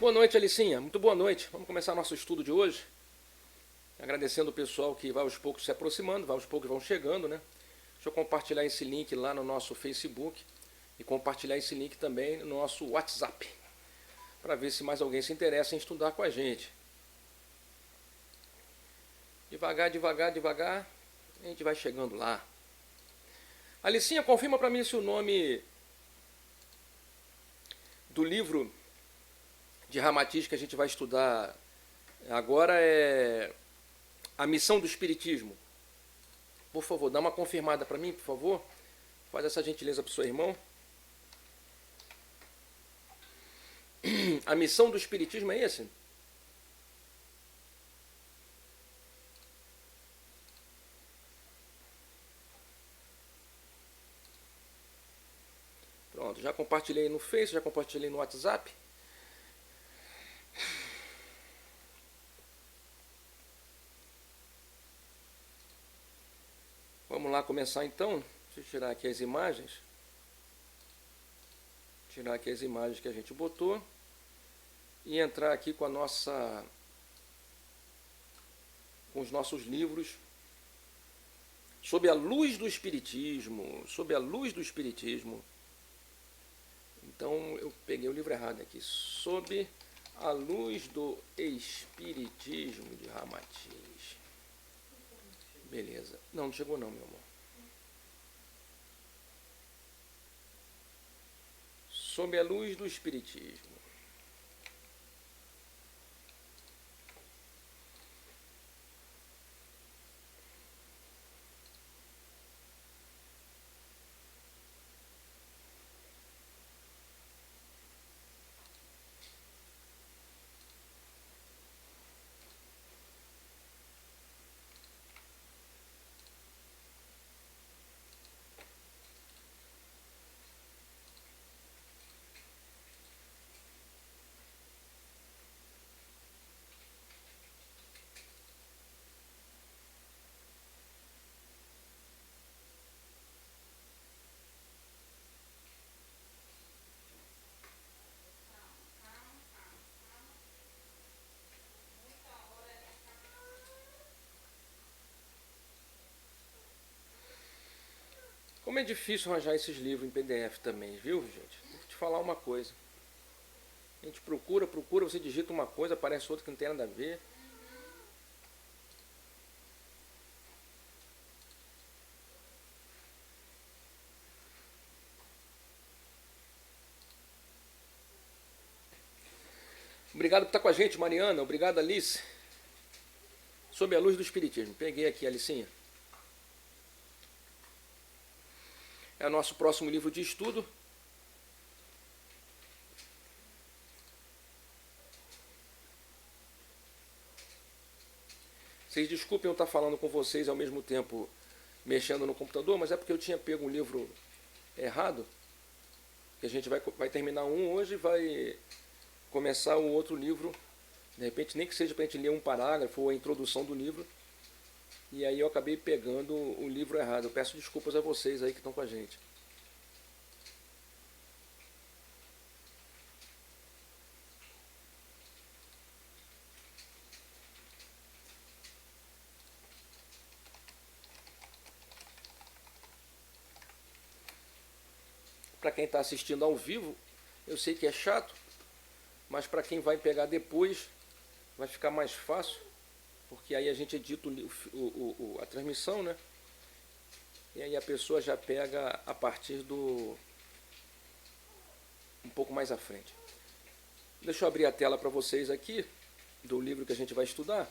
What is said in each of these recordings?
Boa noite, Alicinha. Muito boa noite. Vamos começar nosso estudo de hoje. Agradecendo o pessoal que vai aos poucos se aproximando, vai aos poucos vão chegando, né? Deixa eu compartilhar esse link lá no nosso Facebook e compartilhar esse link também no nosso WhatsApp, para ver se mais alguém se interessa em estudar com a gente. Devagar, devagar, devagar, a gente vai chegando lá. Alicinha, confirma para mim se o nome do livro de Ramatiz que a gente vai estudar agora é A Missão do Espiritismo. Por favor, dá uma confirmada para mim, por favor. Faz essa gentileza para o seu irmão. A Missão do Espiritismo é esse? Pronto, já compartilhei no Face, já compartilhei no WhatsApp. Vamos lá começar então. Deixa eu tirar aqui as imagens. Tirar aqui as imagens que a gente botou. E entrar aqui com com os nossos livros. Sob a luz do Espiritismo. Sob a luz do Espiritismo. Então eu peguei o livro errado aqui. Sob a luz do Espiritismo de Ramatiz. Beleza. Não chegou não, meu amor. Sob a luz do Espiritismo. Como é difícil arranjar esses livros em PDF também, viu, gente? Vou te falar uma coisa. A gente procura, você digita uma coisa, aparece outra que não tem nada a ver. Obrigado por estar com a gente, Mariana. Obrigado, Alice. Sob a luz do Espiritismo. Peguei aqui, Alicinha. É o nosso próximo livro de estudo. Vocês desculpem eu estar falando com vocês ao mesmo tempo mexendo no computador, mas é porque eu tinha pego um livro errado. Que a gente vai terminar um hoje e vai começar o outro livro. De repente, nem que seja para a gente ler um parágrafo ou a introdução do livro. E aí eu acabei pegando o livro errado. Eu peço desculpas a vocês aí que estão com a gente. Para quem está assistindo ao vivo, eu sei que é chato, mas para quem vai pegar depois, vai ficar mais fácil, porque aí a gente edita a transmissão, né? E aí a pessoa já pega a partir do um pouco mais à frente. Deixa eu abrir a tela para vocês aqui, do livro que a gente vai estudar.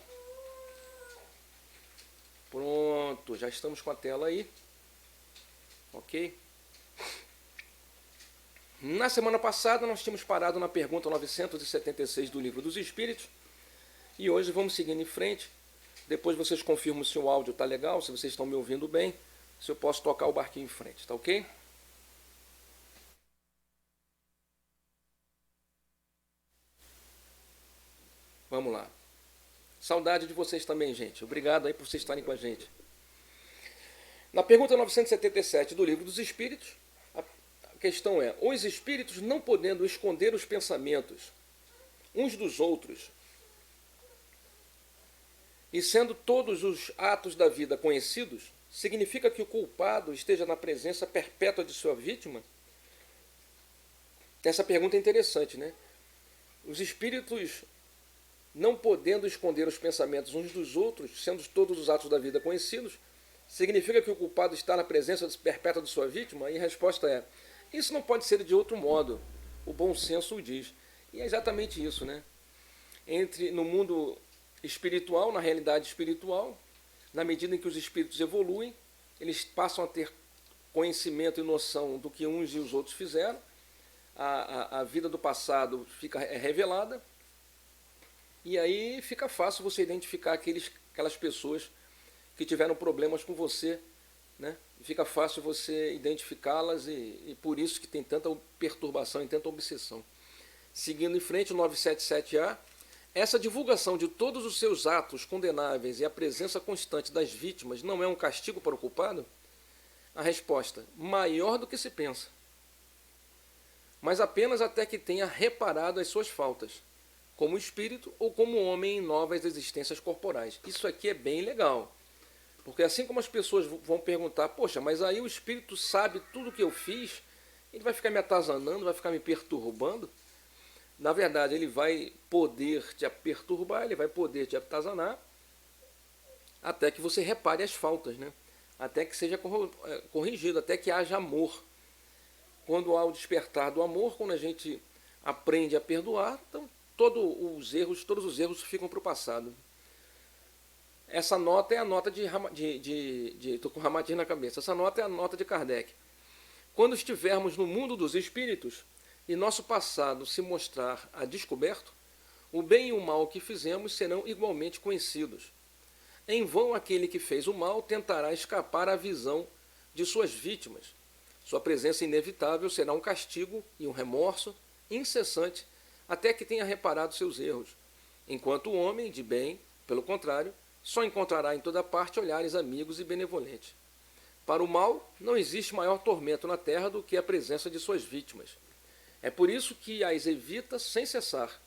Pronto, já estamos com a tela aí. Ok? Na semana passada nós tínhamos parado na pergunta 976 do Livro dos Espíritos. E hoje vamos seguindo em frente. Depois vocês confirmam se o áudio está legal, se vocês estão me ouvindo bem, se eu posso tocar o barquinho em frente, tá ok? Vamos lá. Saudade de vocês também, gente. Obrigado aí por vocês estarem com a gente. Na pergunta 977 do Livro dos Espíritos, a questão é: os espíritos, não podendo esconder os pensamentos uns dos outros, e sendo todos os atos da vida conhecidos, significa que o culpado esteja na presença perpétua de sua vítima? Essa pergunta é interessante, né? Os espíritos, não podendo esconder os pensamentos uns dos outros, sendo todos os atos da vida conhecidos, significa que o culpado está na presença perpétua de sua vítima? E a resposta é: isso não pode ser de outro modo. O bom senso o diz. E é exatamente isso, né? No mundo espiritual, na realidade espiritual, na medida em que os espíritos evoluem, eles passam a ter conhecimento e noção do que uns e os outros fizeram, a vida do passado é revelada, e aí fica fácil você identificar aquelas pessoas que tiveram problemas com você, né? Fica fácil você identificá-las e por isso que tem tanta perturbação e tanta obsessão. Seguindo em frente, o 977A, essa divulgação de todos os seus atos condenáveis e a presença constante das vítimas não é um castigo para o culpado? A resposta: maior do que se pensa. Mas apenas até que tenha reparado as suas faltas, como espírito ou como homem em novas existências corporais. Isso aqui é bem legal, porque assim como as pessoas vão perguntar: poxa, mas aí o espírito sabe tudo o que eu fiz, ele vai ficar me atazanando, vai ficar me perturbando? Na verdade, ele vai poder te perturbar, ele vai poder te atazanar, até que você repare as faltas, né? Até que seja corrigido, até que haja amor. Quando há o despertar do amor, quando a gente aprende a perdoar, então todos os erros ficam para o passado. Essa nota é a nota estou com Ramatiz na cabeça, essa nota é a nota de Kardec. Quando estivermos no mundo dos espíritos e nosso passado se mostrar a descoberto, o bem e o mal que fizemos serão igualmente conhecidos. Em vão aquele que fez o mal tentará escapar à visão de suas vítimas. Sua presença inevitável será um castigo e um remorso incessante até que tenha reparado seus erros, enquanto o homem de bem, pelo contrário, só encontrará em toda parte olhares amigos e benevolentes. Para o mal, não existe maior tormento na terra do que a presença de suas vítimas. É por isso que as evita sem cessar.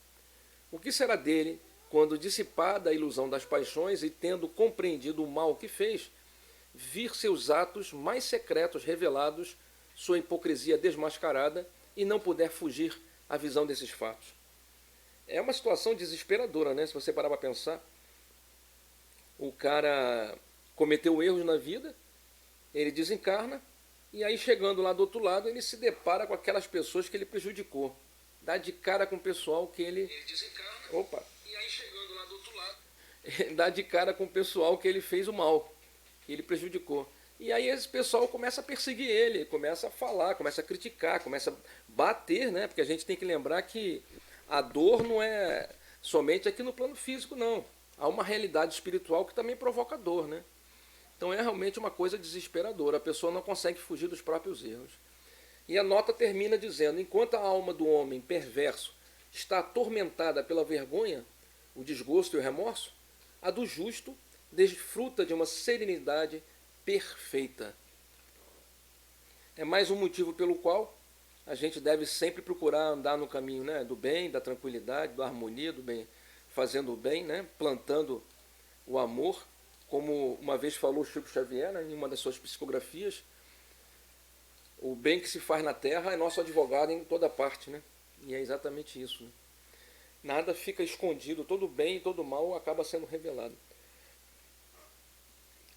O que será dele quando, dissipada a ilusão das paixões e tendo compreendido o mal que fez, vir seus atos mais secretos revelados, sua hipocrisia desmascarada, e não puder fugir à visão desses fatos? É uma situação desesperadora, né? Se você parar para pensar, o cara cometeu erros na vida, ele desencarna, e aí chegando lá do outro lado, ele se depara com aquelas pessoas que ele prejudicou. Dá de cara com o pessoal que ele desencarna. Opa! E aí chegando lá do outro lado, dá de cara com o pessoal que ele fez o mal, que ele prejudicou. E aí esse pessoal começa a perseguir ele, começa a falar, começa a criticar, começa a bater, né? Porque a gente tem que lembrar que a dor não é somente aqui no plano físico, não. Há uma realidade espiritual que também provoca dor, né? Então é realmente uma coisa desesperadora. A pessoa não consegue fugir dos próprios erros. E a nota termina dizendo: enquanto a alma do homem perverso está atormentada pela vergonha, o desgosto e o remorso, a do justo desfruta de uma serenidade perfeita. É mais um motivo pelo qual a gente deve sempre procurar andar no caminho, né, do bem, da tranquilidade, da harmonia, do bem, fazendo o bem, né, plantando o amor, como uma vez falou Chico Xavier, né, em uma das suas psicografias: o bem que se faz na terra é nosso advogado em toda parte, né? E é exatamente isso, né? Nada fica escondido, todo bem e todo mal acaba sendo revelado.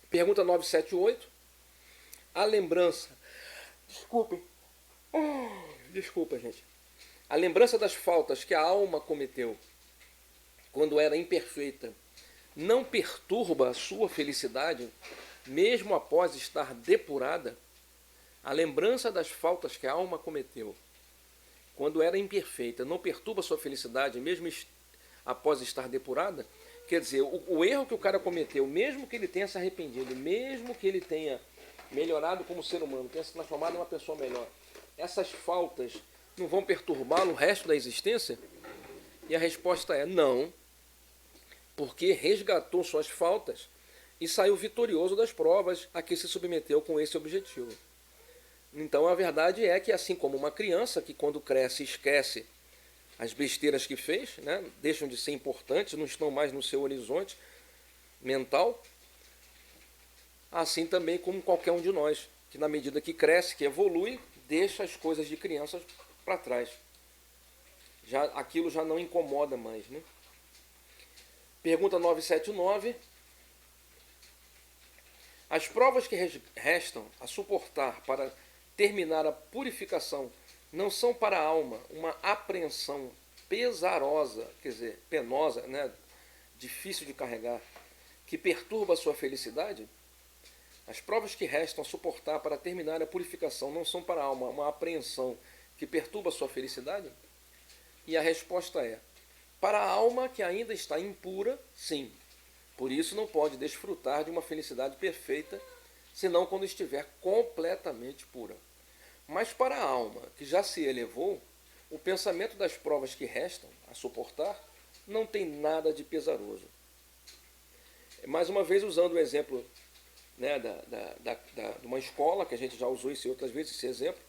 Pergunta 978. A lembrança... Desculpa, gente. A lembrança das faltas que a alma cometeu quando era imperfeita não perturba a sua felicidade, mesmo após estar depurada? A lembrança das faltas que a alma cometeu quando era imperfeita não perturba a sua felicidade, mesmo após estar depurada? Quer dizer, o erro que o cara cometeu, mesmo que ele tenha se arrependido, mesmo que ele tenha melhorado como ser humano, tenha se transformado em uma pessoa melhor, essas faltas não vão perturbá-lo o resto da existência? E a resposta é não, porque resgatou suas faltas e saiu vitorioso das provas a que se submeteu com esse objetivo. Então a verdade é que, assim como uma criança que quando cresce esquece as besteiras que fez, né, deixam de ser importantes, não estão mais no seu horizonte mental, assim também como qualquer um de nós, que na medida que cresce, que evolui, deixa as coisas de criança para trás. Aquilo já não incomoda mais. Né? Pergunta 979. As provas que restam a suportar para terminar a purificação não são para a alma uma apreensão pesarosa, quer dizer, penosa, né? Difícil de carregar, que perturba a sua felicidade? As provas que restam a suportar para terminar a purificação não são para a alma uma apreensão que perturba a sua felicidade? E a resposta é: para a alma que ainda está impura, sim. Por isso não pode desfrutar de uma felicidade perfeita, senão quando estiver completamente pura. Mas para a alma que já se elevou, o pensamento das provas que restam a suportar não tem nada de pesaroso. Mais uma vez, usando o exemplo, né, de uma escola, que a gente já usou isso outras vezes, esse exemplo,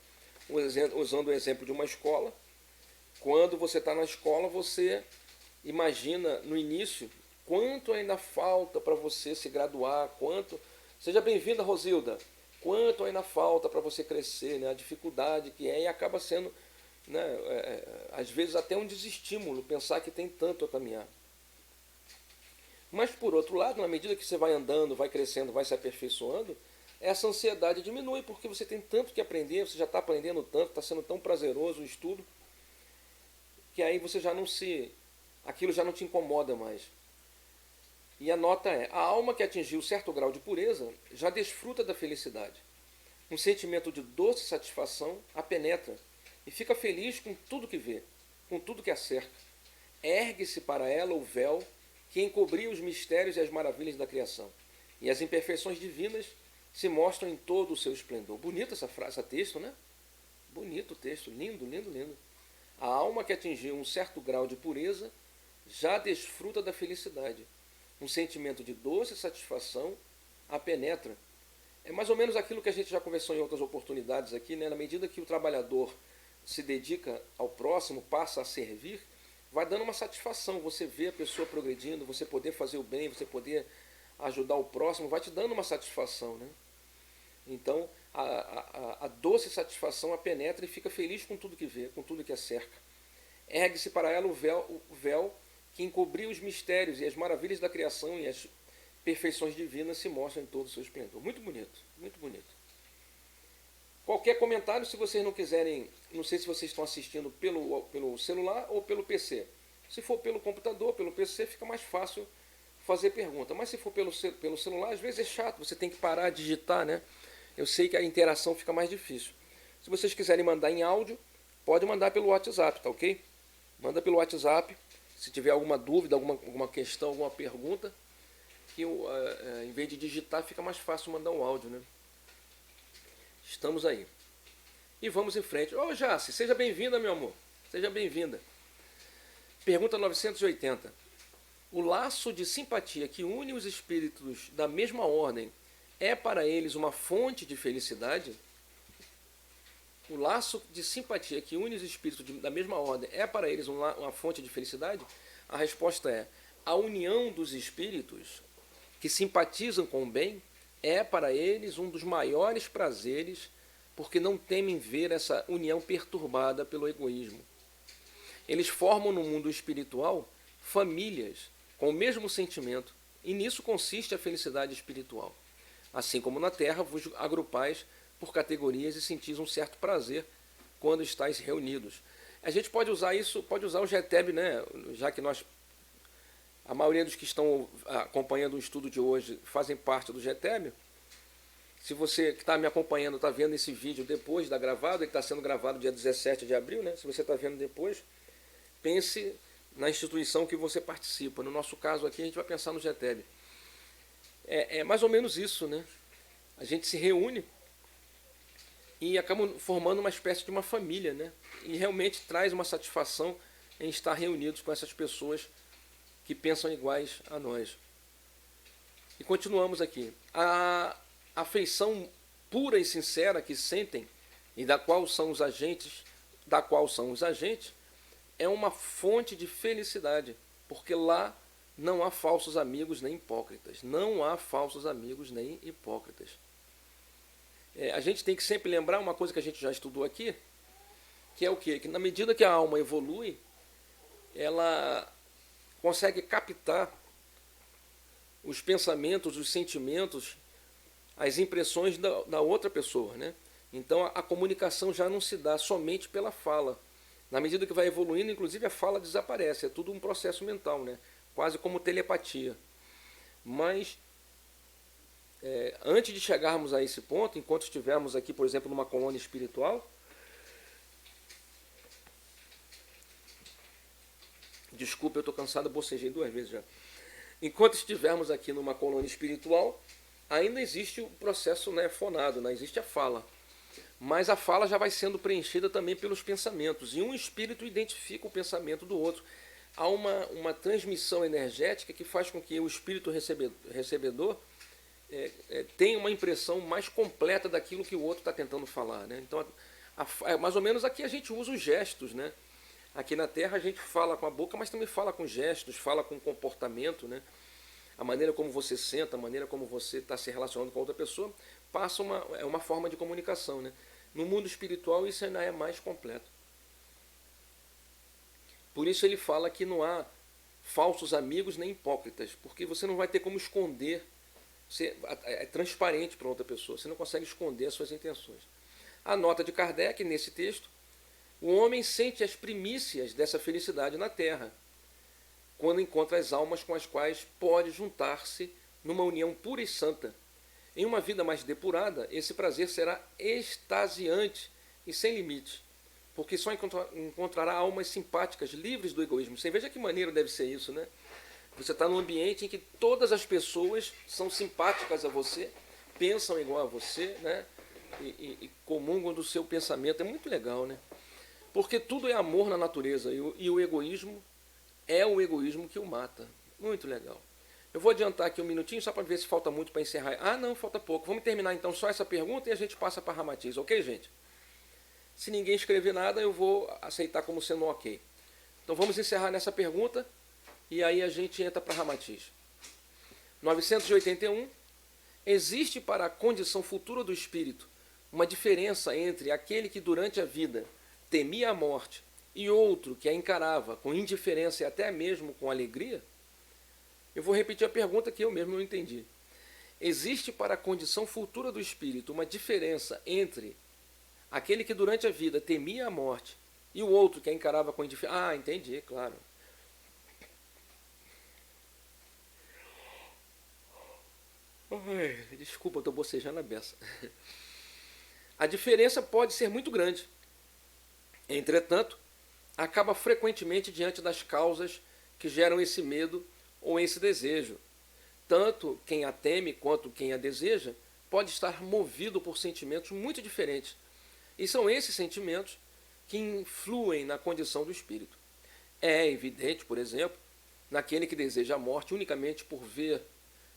usando o exemplo de uma escola. Quando você está na escola, você imagina no início quanto ainda falta para você se graduar, quanto... Seja bem-vinda, Rosilda. Quanto ainda falta para você crescer, né? A dificuldade que é, e acaba sendo, né, às vezes até um desestímulo pensar que tem tanto a caminhar. Mas, por outro lado, na medida que você vai andando, vai crescendo, vai se aperfeiçoando, essa ansiedade diminui, porque você tem tanto que aprender, você já está aprendendo tanto, está sendo tão prazeroso o estudo, que aí você já não se... aquilo já não te incomoda mais. E a nota é: a alma que atingiu certo grau de pureza já desfruta da felicidade. Um sentimento de doce satisfação a penetra e fica feliz com tudo que vê, com tudo que a cerca. Ergue-se para ela o véu que encobria os mistérios e as maravilhas da criação, e as imperfeições divinas se mostram em todo o seu esplendor. Bonita essa frase, esse texto, né? Bonito o texto, lindo, lindo, lindo. A alma que atingiu um certo grau de pureza já desfruta da felicidade. Um sentimento de doce satisfação a penetra. É mais ou menos aquilo que a gente já conversou em outras oportunidades aqui, né? Na medida que o trabalhador se dedica ao próximo, passa a servir, vai dando uma satisfação. Você vê a pessoa progredindo, você poder fazer o bem, você poder ajudar o próximo, vai te dando uma satisfação, né? Então, a doce satisfação a penetra e fica feliz com tudo que vê, com tudo que a cerca. Ergue-se para ela o véu que encobria os mistérios e as maravilhas da criação, e as perfeições divinas se mostram em todo o seu esplendor. Muito bonito, muito bonito. Qualquer comentário, se vocês não quiserem, não sei se vocês estão assistindo pelo celular ou pelo PC. Se for pelo computador, pelo PC, fica mais fácil fazer pergunta. Mas se for pelo celular, às vezes é chato, você tem que parar, digitar, né? Eu sei que a interação fica mais difícil. Se vocês quiserem mandar em áudio, pode mandar pelo WhatsApp, tá ok? Manda pelo WhatsApp. Se tiver alguma dúvida, alguma questão, alguma pergunta, que em vez de digitar, fica mais fácil mandar um áudio, né? Estamos aí. E vamos em frente. Ô, Jace, seja bem-vinda, meu amor. Seja bem-vinda. Pergunta 980. O laço de simpatia que une os espíritos da mesma ordem é para eles uma fonte de felicidade? O laço de simpatia que une os espíritos da mesma ordem é para eles uma fonte de felicidade? A resposta é: a união dos espíritos que simpatizam com o bem é para eles um dos maiores prazeres, porque não temem ver essa união perturbada pelo egoísmo. Eles formam no mundo espiritual famílias com o mesmo sentimento, e nisso consiste a felicidade espiritual. Assim como na Terra, vos agrupais por categorias e sentis um certo prazer quando estáis reunidos. A gente pode usar isso, pode usar o GTEB, né? Já que a maioria dos que estão acompanhando o estudo de hoje fazem parte do GTEB. Se você que está me acompanhando está vendo esse vídeo depois da gravada, ele está sendo gravado dia 17 de abril, né? Se você está vendo depois, pense na instituição que você participa. No nosso caso aqui, a gente vai pensar no GTEB. É mais ou menos isso, né? A gente se reúne e acaba formando uma espécie de uma família, né? E realmente traz uma satisfação em estar reunidos com essas pessoas que pensam iguais a nós. E continuamos aqui. A afeição pura e sincera que sentem e da qual são os agentes, é uma fonte de felicidade, porque lá não há falsos amigos nem hipócritas. Não há falsos amigos nem hipócritas. A gente tem que sempre lembrar uma coisa que a gente já estudou aqui, que é o quê? Que na medida que a alma evolui, ela consegue captar os pensamentos, os sentimentos, as impressões da outra pessoa, né? Então a comunicação já não se dá somente pela fala. Na medida que vai evoluindo, inclusive a fala desaparece, é tudo um processo mental, né? Quase como telepatia. Mas antes de chegarmos a esse ponto, enquanto estivermos aqui, por exemplo, numa colônia espiritual, desculpa, eu estou cansado, bocejei 2 vezes já. Enquanto estivermos aqui numa colônia espiritual, ainda existe o processo, né, fonado, né, existe a fala. Mas a fala já vai sendo preenchida também pelos pensamentos. E um espírito identifica o pensamento do outro. Há uma transmissão energética que faz com que o espírito recebedor tenha uma impressão mais completa daquilo que o outro está tentando falar, né? Então, mais ou menos aqui a gente usa os gestos, né? Aqui na Terra a gente fala com a boca, mas também fala com gestos, fala com comportamento, né? A maneira como você senta, a maneira como você está se relacionando com a outra pessoa, passa uma forma de comunicação, né? No mundo espiritual isso ainda é mais completo. Por isso ele fala que não há falsos amigos nem hipócritas, porque você não vai ter como esconder, você é transparente para outra pessoa, você não consegue esconder as suas intenções. A nota de Kardec nesse texto: o homem sente as primícias dessa felicidade na Terra, quando encontra as almas com as quais pode juntar-se numa união pura e santa. Em uma vida mais depurada, esse prazer será extasiante e sem limite, porque só encontrará almas simpáticas, livres do egoísmo. Você veja que maneiro deve ser isso, né? Você está num ambiente em que todas as pessoas são simpáticas a você, pensam igual a você, né? E comungam do seu pensamento. É muito legal, né? Porque tudo é amor na natureza, e o egoísmo é o egoísmo que o mata. Muito legal. Eu vou adiantar aqui um minutinho só para ver se falta muito para encerrar. Ah, não, falta pouco. Vamos terminar então só essa pergunta e a gente passa para Ramatiz, ok, gente? Se ninguém escrever nada, eu vou aceitar como sendo um ok. Então vamos encerrar nessa pergunta e aí a gente entra para Ramatiz. 981. Existe para a condição futura do espírito uma diferença entre aquele que durante a vida temia a morte e outro que a encarava com indiferença e até mesmo com alegria? Eu vou repetir a pergunta que eu mesmo não entendi. Existe para a condição futura do espírito uma diferença entre aquele que durante a vida temia a morte e o outro que a encarava com indiferença? Ah, entendi, claro. Ai, desculpa, eu estou bocejando a beça. A diferença pode ser muito grande. Entretanto, acaba frequentemente diante das causas que geram esse medo ou esse desejo. Tanto quem a teme quanto quem a deseja pode estar movido por sentimentos muito diferentes. E são esses sentimentos que influem na condição do espírito. É evidente, por exemplo, naquele que deseja a morte unicamente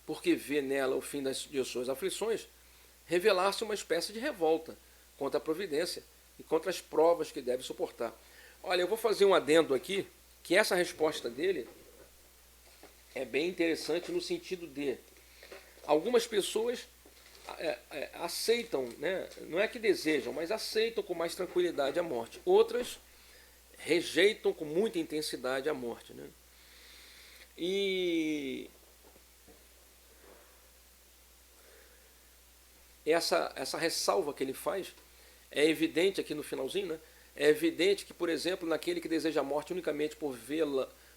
porque vê nela o fim de suas aflições, revelar-se uma espécie de revolta contra a providência e contra as provas que deve suportar. Olha, eu vou fazer um adendo aqui, que essa resposta dele é bem interessante no sentido de algumas pessoas aceitam, né? Não é que desejam, mas aceitam com mais tranquilidade a morte. Outras rejeitam com muita intensidade a morte, né? E essa ressalva que ele faz é evidente aqui no finalzinho, né? É evidente que, por exemplo, naquele que deseja a morte unicamente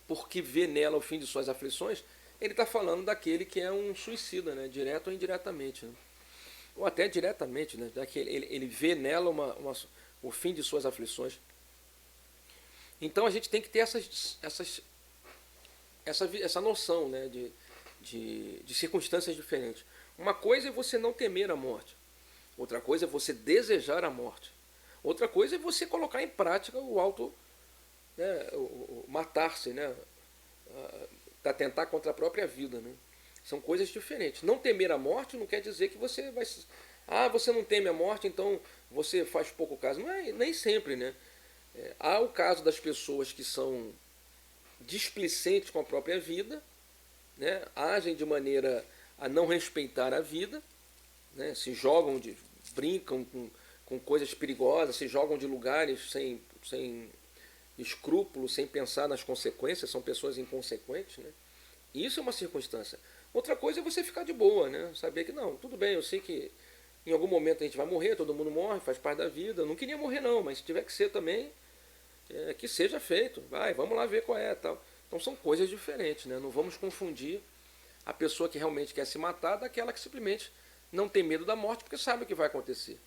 porque vê nela o fim de suas aflições, ele está falando daquele que é um suicida, né? Direto ou indiretamente, né? Ou até diretamente, né? Ele vê nela o fim de suas aflições. Então a gente tem que ter essa noção, né? de circunstâncias diferentes. Uma coisa é você não temer a morte. Outra coisa é você desejar a morte. Outra coisa é você colocar em prática né, o matar-se, né, atentar contra a própria vida, né? São coisas diferentes. Não temer a morte não quer dizer que você vai... Ah, você não teme a morte, então você faz pouco caso. Não é, nem sempre, né? Há o caso das pessoas que são displicentes com a própria vida, né? Agem de maneira a não respeitar a vida, né? Se jogam, brincam com coisas perigosas, se jogam de lugares sem escrúpulos, sem pensar nas consequências, são pessoas inconsequentes, né? Isso é uma circunstância. Outra coisa é você ficar de boa, né? Saber que não, tudo bem, eu sei que em algum momento a gente vai morrer, todo mundo morre, faz parte da vida. Eu não queria morrer não, mas se tiver que ser também, que seja feito. Vai, vamos lá ver qual é, tal. Então são coisas diferentes, né? Não vamos confundir a pessoa que realmente quer se matar daquela que simplesmente não tem medo da morte porque sabe o que vai acontecer.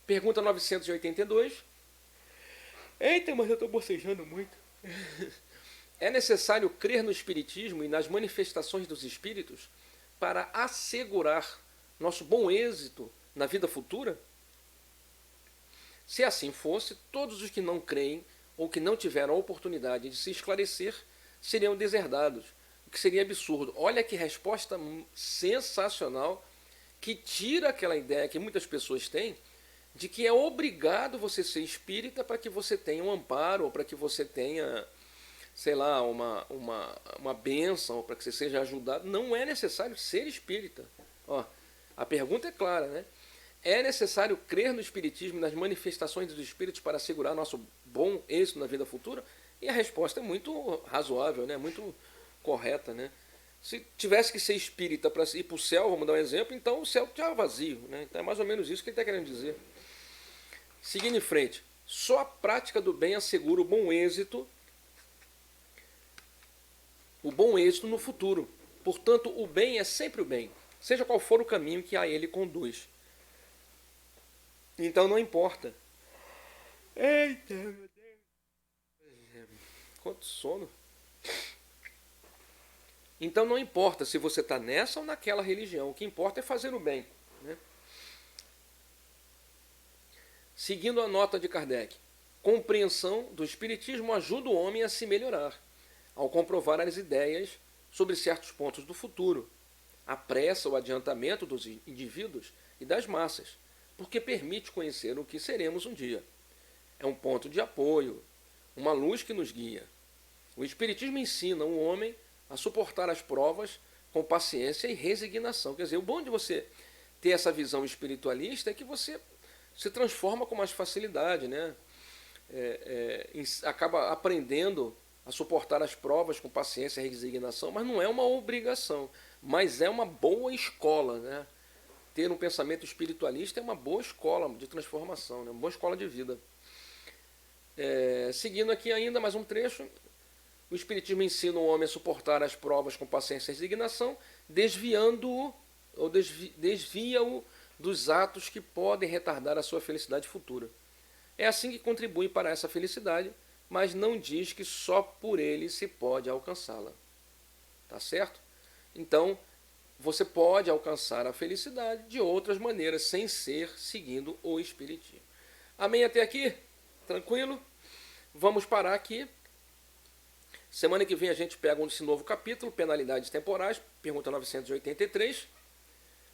Pergunta 982. Eita, mas eu estou bocejando muito. É necessário crer no Espiritismo e nas manifestações dos Espíritos para assegurar nosso bom êxito na vida futura? Se assim fosse, todos os que não creem ou que não tiveram a oportunidade de se esclarecer seriam deserdados, o que seria absurdo. Olha que resposta sensacional, que tira aquela ideia que muitas pessoas têm de que é obrigado você ser espírita para que você tenha um amparo, ou para que você tenha, sei lá, uma bênção, para que você seja ajudado. Não é necessário ser espírita. Ó, a pergunta é clara, né? É necessário crer no Espiritismo e nas manifestações dos Espíritos para assegurar nosso bom êxito na vida futura? E a resposta é muito razoável, né? Muito correta, né? Se tivesse que ser espírita para ir para o céu, vamos dar um exemplo, então o céu estava vazio, né? Então é mais ou menos isso que ele está querendo dizer. Seguindo em frente, só a prática do bem assegura o bom êxito no futuro. Portanto, o bem é sempre o bem, seja qual for o caminho que a ele conduz. Então não importa. Eita, meu Deus. Quanto sono. Então não importa se você está nessa ou naquela religião. O que importa é fazer o bem, né? Seguindo a nota de Kardec. Compreensão do Espiritismo ajuda o homem a se melhorar, ao comprovar as ideias sobre certos pontos do futuro. Apressa o adiantamento dos indivíduos e das massas, porque permite conhecer o que seremos um dia. É um ponto de apoio, uma luz que nos guia. O Espiritismo ensina o homem a suportar as provas com paciência e resignação. Quer dizer, o bom de você ter essa visão espiritualista é que você se transforma com mais facilidade, né? Acaba aprendendo a suportar as provas com paciência e resignação, mas não é uma obrigação, mas é uma boa escola, né? Ter um pensamento espiritualista é uma boa escola de transformação, né? Uma boa escola de vida. Seguindo aqui ainda mais um trecho, o Espiritismo ensina o homem a suportar as provas com paciência e resignação, desviando-o ou desvia-o dos atos que podem retardar a sua felicidade futura. É assim que contribui para essa felicidade, mas não diz que só por ele se pode alcançá-la. Tá certo? Então, você pode alcançar a felicidade de outras maneiras, sem ser seguindo o Espiritismo. Amém até aqui? Tranquilo? Vamos parar aqui. Semana que vem a gente pega esse novo capítulo, penalidades temporais, pergunta 983,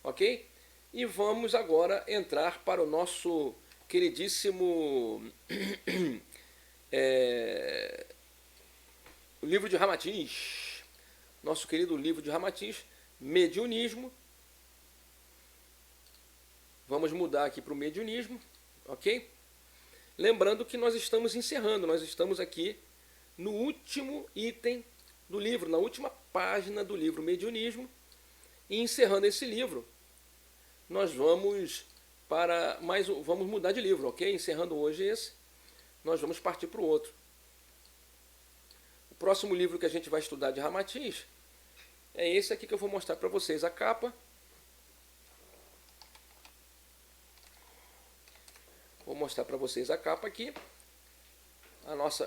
ok? E vamos agora entrar para o nosso queridíssimo o livro de Ramatiz, nosso querido livro de Ramatiz, Mediunismo. Vamos mudar aqui para o mediunismo, ok? Lembrando que nós estamos encerrando, nós estamos aqui no último item do livro, na última página do livro Mediunismo, e encerrando esse livro, nós vamos vamos mudar de livro, ok? Encerrando hoje esse, nós vamos partir para o outro. O próximo livro que a gente vai estudar de Ramatiz é esse aqui que eu vou mostrar para vocês, a capa. Vou mostrar para vocês a capa aqui.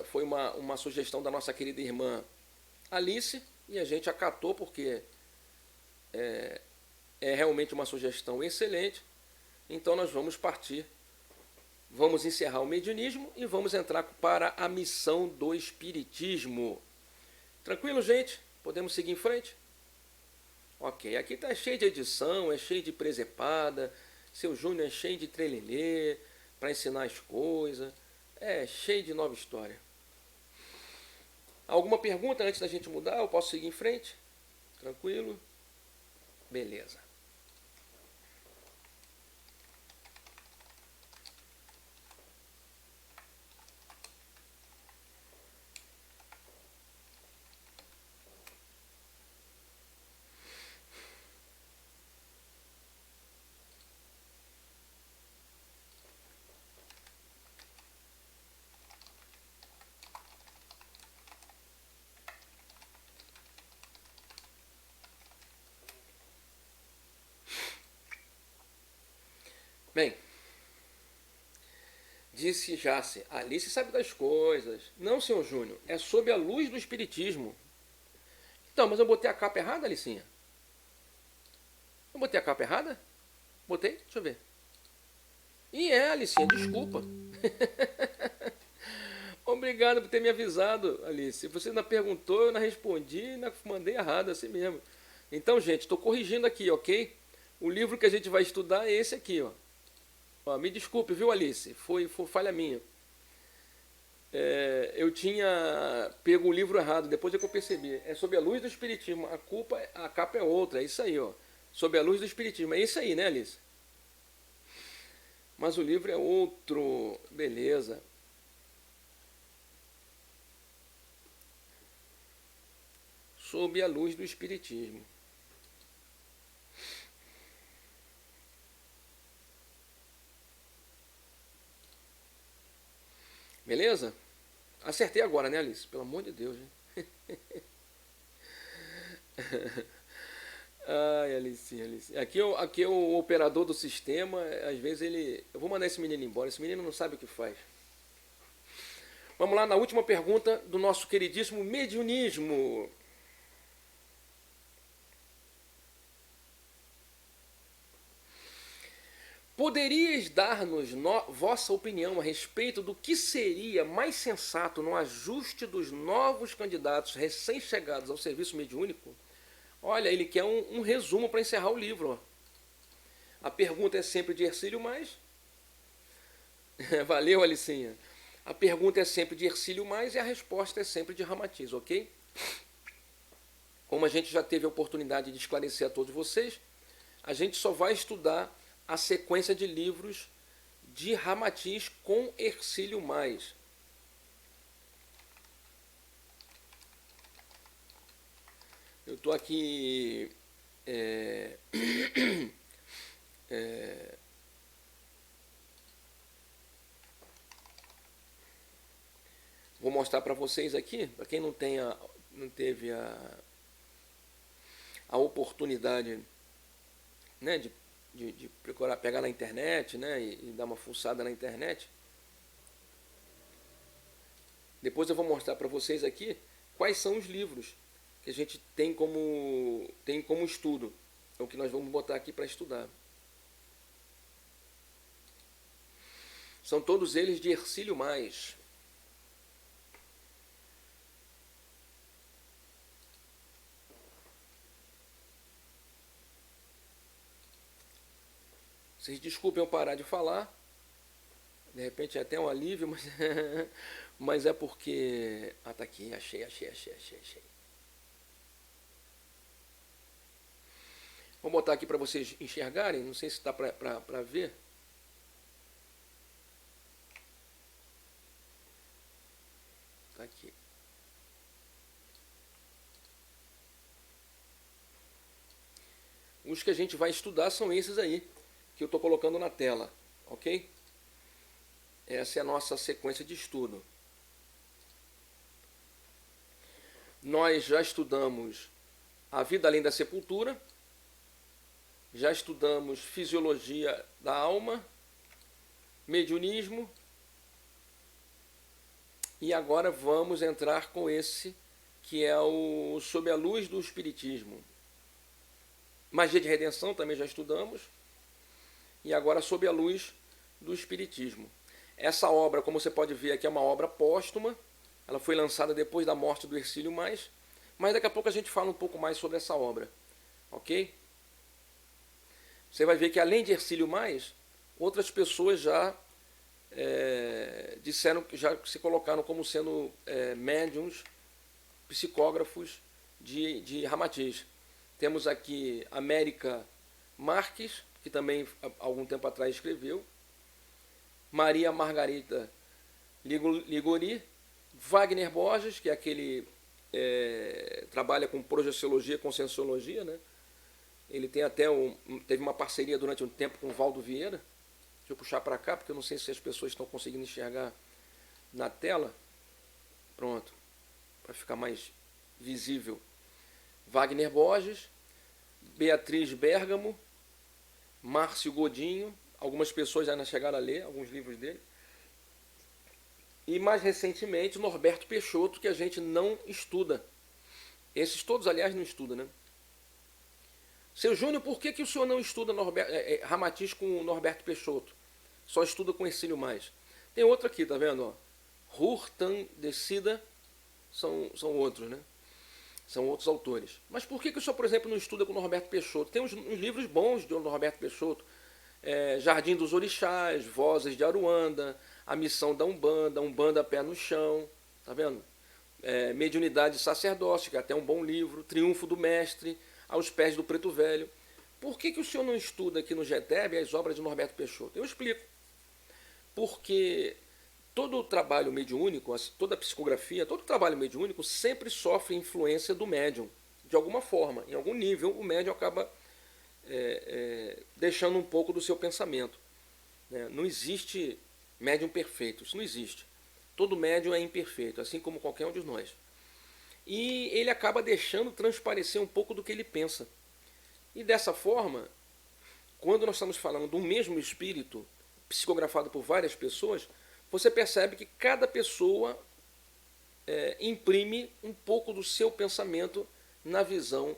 Foi uma sugestão da nossa querida irmã Alice, e a gente acatou porque é realmente uma sugestão excelente. Então nós vamos partir, vamos encerrar o mediunismo e vamos entrar para a missão do Espiritismo. Tranquilo, gente? Podemos seguir em frente? Ok, aqui está cheio de edição, é cheio de presepada, seu Júnior é cheio de trelelê, para ensinar as coisas. É cheio de nova história. Alguma pergunta antes da gente mudar? Eu posso seguir em frente? Tranquilo? Beleza. Bem, disse Jace, Alice sabe das coisas. Não, senhor Júnior, é sob a luz do espiritismo. Então, mas eu botei a capa errada, Alicinha? Eu botei a capa errada? Botei? Deixa eu ver. E é, Alicinha, desculpa. Obrigado por ter me avisado, Alice. Você ainda perguntou, eu não respondi, ainda mandei errado, assim mesmo. Então, gente, estou corrigindo aqui, ok? O livro que a gente vai estudar é esse aqui, ó. Ó, me desculpe, viu, Alice? Foi falha minha. Eu tinha pego o livro errado, depois é que eu percebi. É Sob a Luz do Espiritismo. A capa é outra, é isso aí, ó. Sob a Luz do Espiritismo. É isso aí, né, Alice? Mas o livro é outro. Beleza. Sob a Luz do Espiritismo. Beleza? Acertei agora, né, Alice? Pelo amor de Deus, hein? Ai, Alice. Aqui é o operador do sistema. Às vezes ele. Eu vou mandar esse menino embora. Esse menino não sabe o que faz. Vamos lá na última pergunta do nosso queridíssimo mediunismo. Poderias dar-nos vossa opinião a respeito do que seria mais sensato no ajuste dos novos candidatos recém-chegados ao serviço mediúnico? Olha, ele quer um resumo para encerrar o livro. Ó. A pergunta é sempre de Hercílio Mais. Valeu, Alicinha. A pergunta é sempre de Hercílio Mais e a resposta é sempre de Ramatiz, ok? Como a gente já teve a oportunidade de esclarecer a todos vocês, a gente só vai estudar a sequência de livros de Ramatiz com Hercílio Mais. Eu estou aqui vou mostrar para vocês aqui, para quem não teve a oportunidade, né, de procurar pegar na internet, né, e dar uma fuçada na internet. Depois eu vou mostrar para vocês aqui quais são os livros que a gente tem como estudo. É o que nós vamos botar aqui para estudar. São todos eles de Hercílio Mais. Vocês desculpem eu parar de falar. De repente é até um alívio, mas é porque... Ah, tá aqui. Achei. Vou botar aqui para vocês enxergarem. Não sei se está para ver. Tá aqui. Os que a gente vai estudar são esses aí, que eu estou colocando na tela, ok? Essa é a nossa sequência de estudo. Nós já estudamos A Vida Além da Sepultura, já estudamos Fisiologia da Alma, Mediunismo, e agora vamos entrar com esse, que é o Sob a Luz do Espiritismo. Magia de Redenção também já estudamos, e agora Sob a Luz do Espiritismo. Essa obra, como você pode ver aqui, é uma obra póstuma. Ela foi lançada depois da morte do Hercílio Mais, mas daqui a pouco a gente fala um pouco mais sobre essa obra, ok? Você vai ver que além de Hercílio Mais, outras pessoas já disseram que já se colocaram como sendo médiums, psicógrafos de Ramatiz. Temos aqui América Marques, que também há algum tempo atrás escreveu, Maria Margarita Ligori, Wagner Borges, que é aquele trabalha com projeciologia, conscienciologia, né? Ele tem até teve uma parceria durante um tempo com o Valdo Vieira. Deixa eu puxar para cá, porque eu não sei se as pessoas estão conseguindo enxergar na tela. Pronto, para ficar mais visível. Wagner Borges, Beatriz Bergamo, Márcio Godinho, algumas pessoas já chegaram a ler alguns livros dele. E mais recentemente, Norberto Peixoto, que a gente não estuda. Esses todos, aliás, não estuda, né? Seu Júnior, por que o senhor não estuda Ramatiz com Norberto Peixoto? Só estuda com Hercílio Mais. Tem outro aqui, tá vendo? Hurtan Decida, são outros, né? São outros autores. Mas por que o senhor, por exemplo, não estuda com Norberto Peixoto? Tem uns livros bons de Norberto Peixoto. Jardim dos Orixás, Vozes de Aruanda, A Missão da Umbanda, Umbanda Pé no Chão, tá vendo? Mediunidade Sacerdócio, que é até um bom livro, Triunfo do Mestre, Aos Pés do Preto Velho. Por que o senhor não estuda aqui no GETEB as obras de Norberto Peixoto? Eu explico. Porque todo o trabalho mediúnico, toda a psicografia, todo o trabalho mediúnico sempre sofre influência do médium, de alguma forma. Em algum nível, o médium acaba deixando um pouco do seu pensamento. Não existe médium perfeito, isso não existe. Todo médium é imperfeito, assim como qualquer um de nós. E ele acaba deixando transparecer um pouco do que ele pensa. E dessa forma, quando nós estamos falando do mesmo espírito, psicografado por várias pessoas, você percebe que cada pessoa imprime um pouco do seu pensamento na visão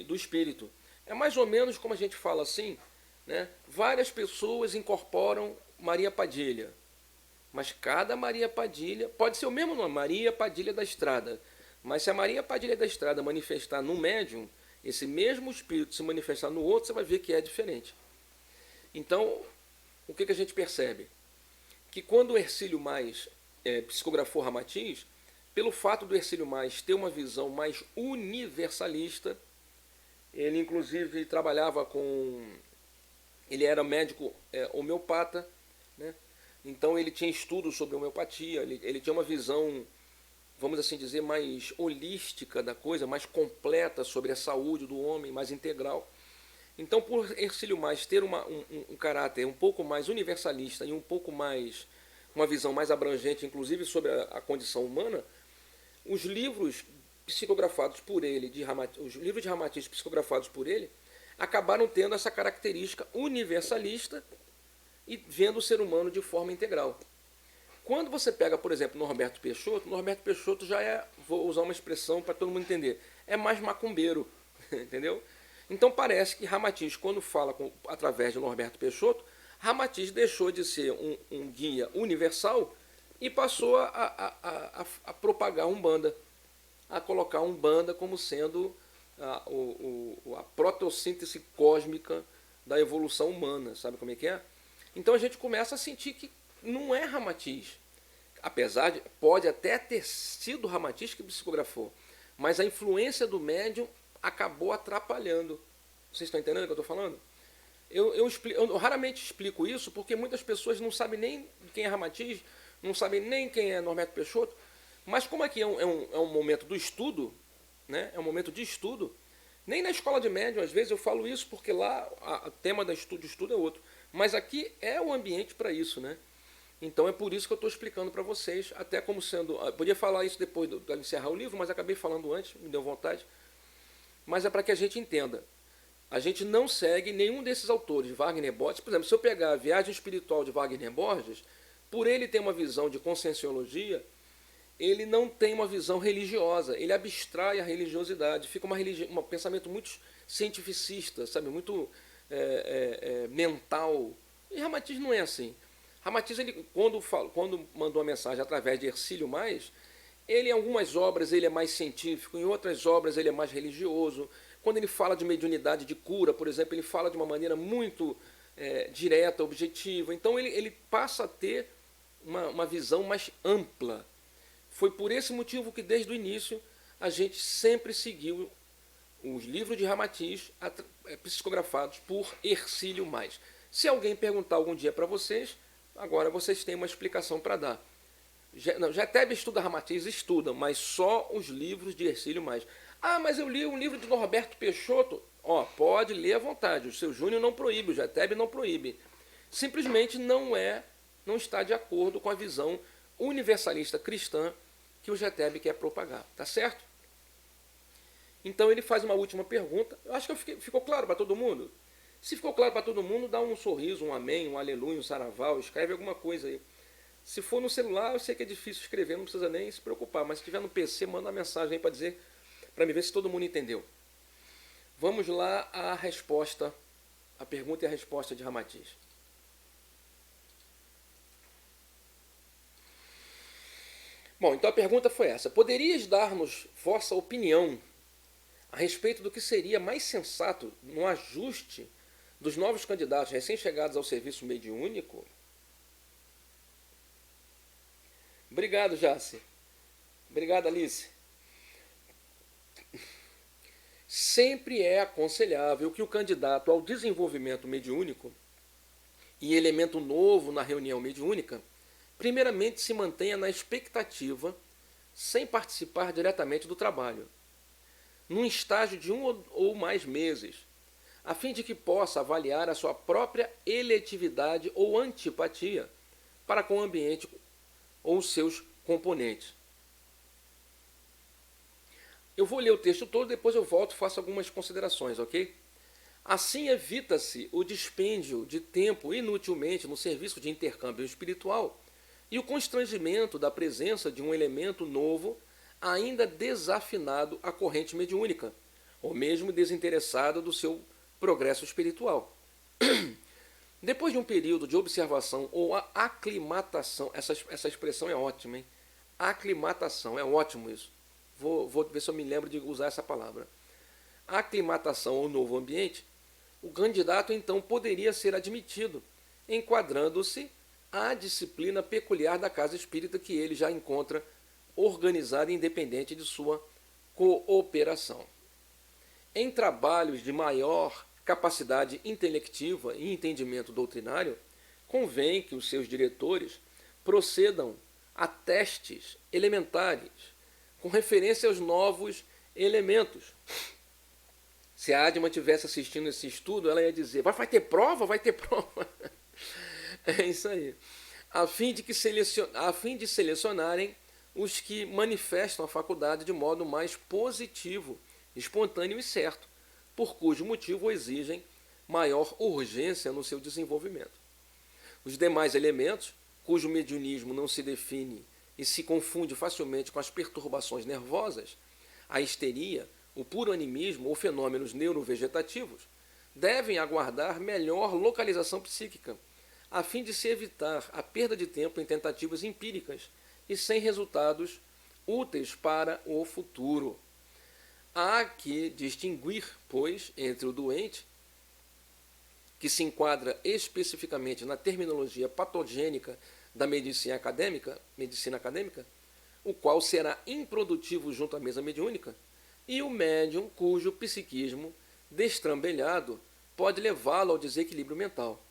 do espírito. É mais ou menos como a gente fala assim, né? Várias pessoas incorporam Maria Padilha, mas cada Maria Padilha, pode ser o mesmo nome, Maria Padilha da Estrada, mas se a Maria Padilha da Estrada manifestar no médium, esse mesmo espírito se manifestar no outro, você vai ver que é diferente. Então, o que a gente percebe? Que quando o Hercílio Mais psicografou Ramatiz, pelo fato do Hercílio Mais ter uma visão mais universalista, ele inclusive trabalhava com... Ele era médico homeopata, né? Então ele tinha estudos sobre homeopatia, ele tinha uma visão, vamos assim dizer, mais holística da coisa, mais completa sobre a saúde do homem, mais integral. Então, por Hercílio Mais ter um caráter um pouco mais universalista e um pouco mais, uma visão mais abrangente, inclusive sobre a condição humana, os livros psicografados por ele, os livros de Ramatiz psicografados por ele, acabaram tendo essa característica universalista e vendo o ser humano de forma integral. Quando você pega, por exemplo, Norberto Peixoto já vou usar uma expressão para todo mundo entender, é mais macumbeiro, entendeu? Então parece que Ramatiz, quando fala através de Norberto Peixoto, Ramatiz deixou de ser um guia universal e passou a propagar Umbanda, a colocar Umbanda como sendo a protossíntese cósmica da evolução humana, sabe como é que é? Então a gente começa a sentir que não é Ramatiz, apesar de, pode até ter sido Ramatiz que psicografou, mas a influência do médium acabou atrapalhando. Vocês estão entendendo o que eu estou falando? Eu raramente explico isso porque muitas pessoas não sabem nem quem é Ramatiz, não sabem nem quem é Norberto Peixoto, mas como aqui é um momento do estudo, né? É um momento de estudo, nem na escola de médium, às vezes eu falo isso porque lá o tema do estudo é outro, mas aqui é o ambiente para isso, né? Então é por isso que eu estou explicando para vocês, até como sendo... Eu podia falar isso depois de encerrar o livro, mas acabei falando antes, me deu vontade. Mas é para que a gente entenda. A gente não segue nenhum desses autores, Wagner Borges. Por exemplo, se eu pegar a Viagem Espiritual de Wagner Borges, por ele ter uma visão de conscienciologia, ele não tem uma visão religiosa, ele abstrai a religiosidade, fica um pensamento muito cientificista, sabe? Muito mental. E Ramatiz não é assim. Ramatiz, ele, quando mandou a mensagem através de Hercílio Mais, ele em algumas obras ele é mais científico, em outras obras ele é mais religioso. Quando ele fala de mediunidade de cura, por exemplo, ele fala de uma maneira muito direta, objetiva. Então ele passa a ter uma visão mais ampla. Foi por esse motivo que desde o início a gente sempre seguiu os livros de Ramatiz psicografados por Hercílio Mais. Se alguém perguntar algum dia para vocês, agora vocês têm uma explicação para dar. Jetebe estuda Ramatiz, estuda, mas só os livros de Hercílio Mais. Ah, mas eu li um livro de Norberto Peixoto. Pode ler à vontade, o seu Júnior não proíbe, o Jetebe não proíbe. Simplesmente não está de acordo com a visão universalista cristã que o Jetebe quer propagar, tá certo? Então ele faz uma última pergunta. Eu acho que ficou claro para todo mundo. Se ficou claro para todo mundo, dá um sorriso, um amém, um aleluia, um saraval, escreve alguma coisa aí. Se for no celular, eu sei que é difícil escrever, não precisa nem se preocupar, mas se tiver no PC, manda uma mensagem aí para dizer, para me ver se todo mundo entendeu. Vamos lá à resposta, a pergunta e a resposta de Ramatiz. Bom, então a pergunta foi essa. Poderias dar-nos vossa opinião a respeito do que seria mais sensato no ajuste dos novos candidatos recém-chegados ao serviço mediúnico? Obrigado, Jace. Obrigado, Alice. Sempre é aconselhável que o candidato ao desenvolvimento mediúnico e elemento novo na reunião mediúnica, primeiramente se mantenha na expectativa, sem participar diretamente do trabalho, num estágio de 1 ou mais meses, a fim de que possa avaliar a sua própria eletividade ou antipatia para com o ambiente ou seus componentes. Eu vou ler o texto todo, depois eu volto e faço algumas considerações, ok? Assim evita-se o dispêndio de tempo inutilmente no serviço de intercâmbio espiritual e o constrangimento da presença de um elemento novo ainda desafinado à corrente mediúnica, ou mesmo desinteressado do seu progresso espiritual. Depois de um período de observação ou aclimatação, essa expressão é ótima, hein? Aclimatação, é ótimo isso. Vou ver se eu me lembro de usar essa palavra. Aclimatação ao novo ambiente, o candidato então poderia ser admitido, enquadrando-se à disciplina peculiar da casa espírita que ele já encontra organizada e independente de sua cooperação. Em trabalhos de maior capacidade intelectiva e entendimento doutrinário, convém que os seus diretores procedam a testes elementares com referência aos novos elementos. Se a Adma estivesse assistindo esse estudo, ela ia dizer, vai ter prova? Vai ter prova. É isso aí. A fim de selecionarem os que manifestam a faculdade de modo mais positivo, espontâneo e certo, por cujo motivo exigem maior urgência no seu desenvolvimento. Os demais elementos, cujo mediunismo não se define e se confunde facilmente com as perturbações nervosas, a histeria, o puro animismo ou fenômenos neurovegetativos, devem aguardar melhor localização psíquica, a fim de se evitar a perda de tempo em tentativas empíricas e sem resultados úteis para o futuro. Há que distinguir, pois, entre o doente, que se enquadra especificamente na terminologia patogênica da medicina acadêmica, o qual será improdutivo junto à mesa mediúnica, e o médium cujo psiquismo destrambelhado pode levá-lo ao desequilíbrio mental.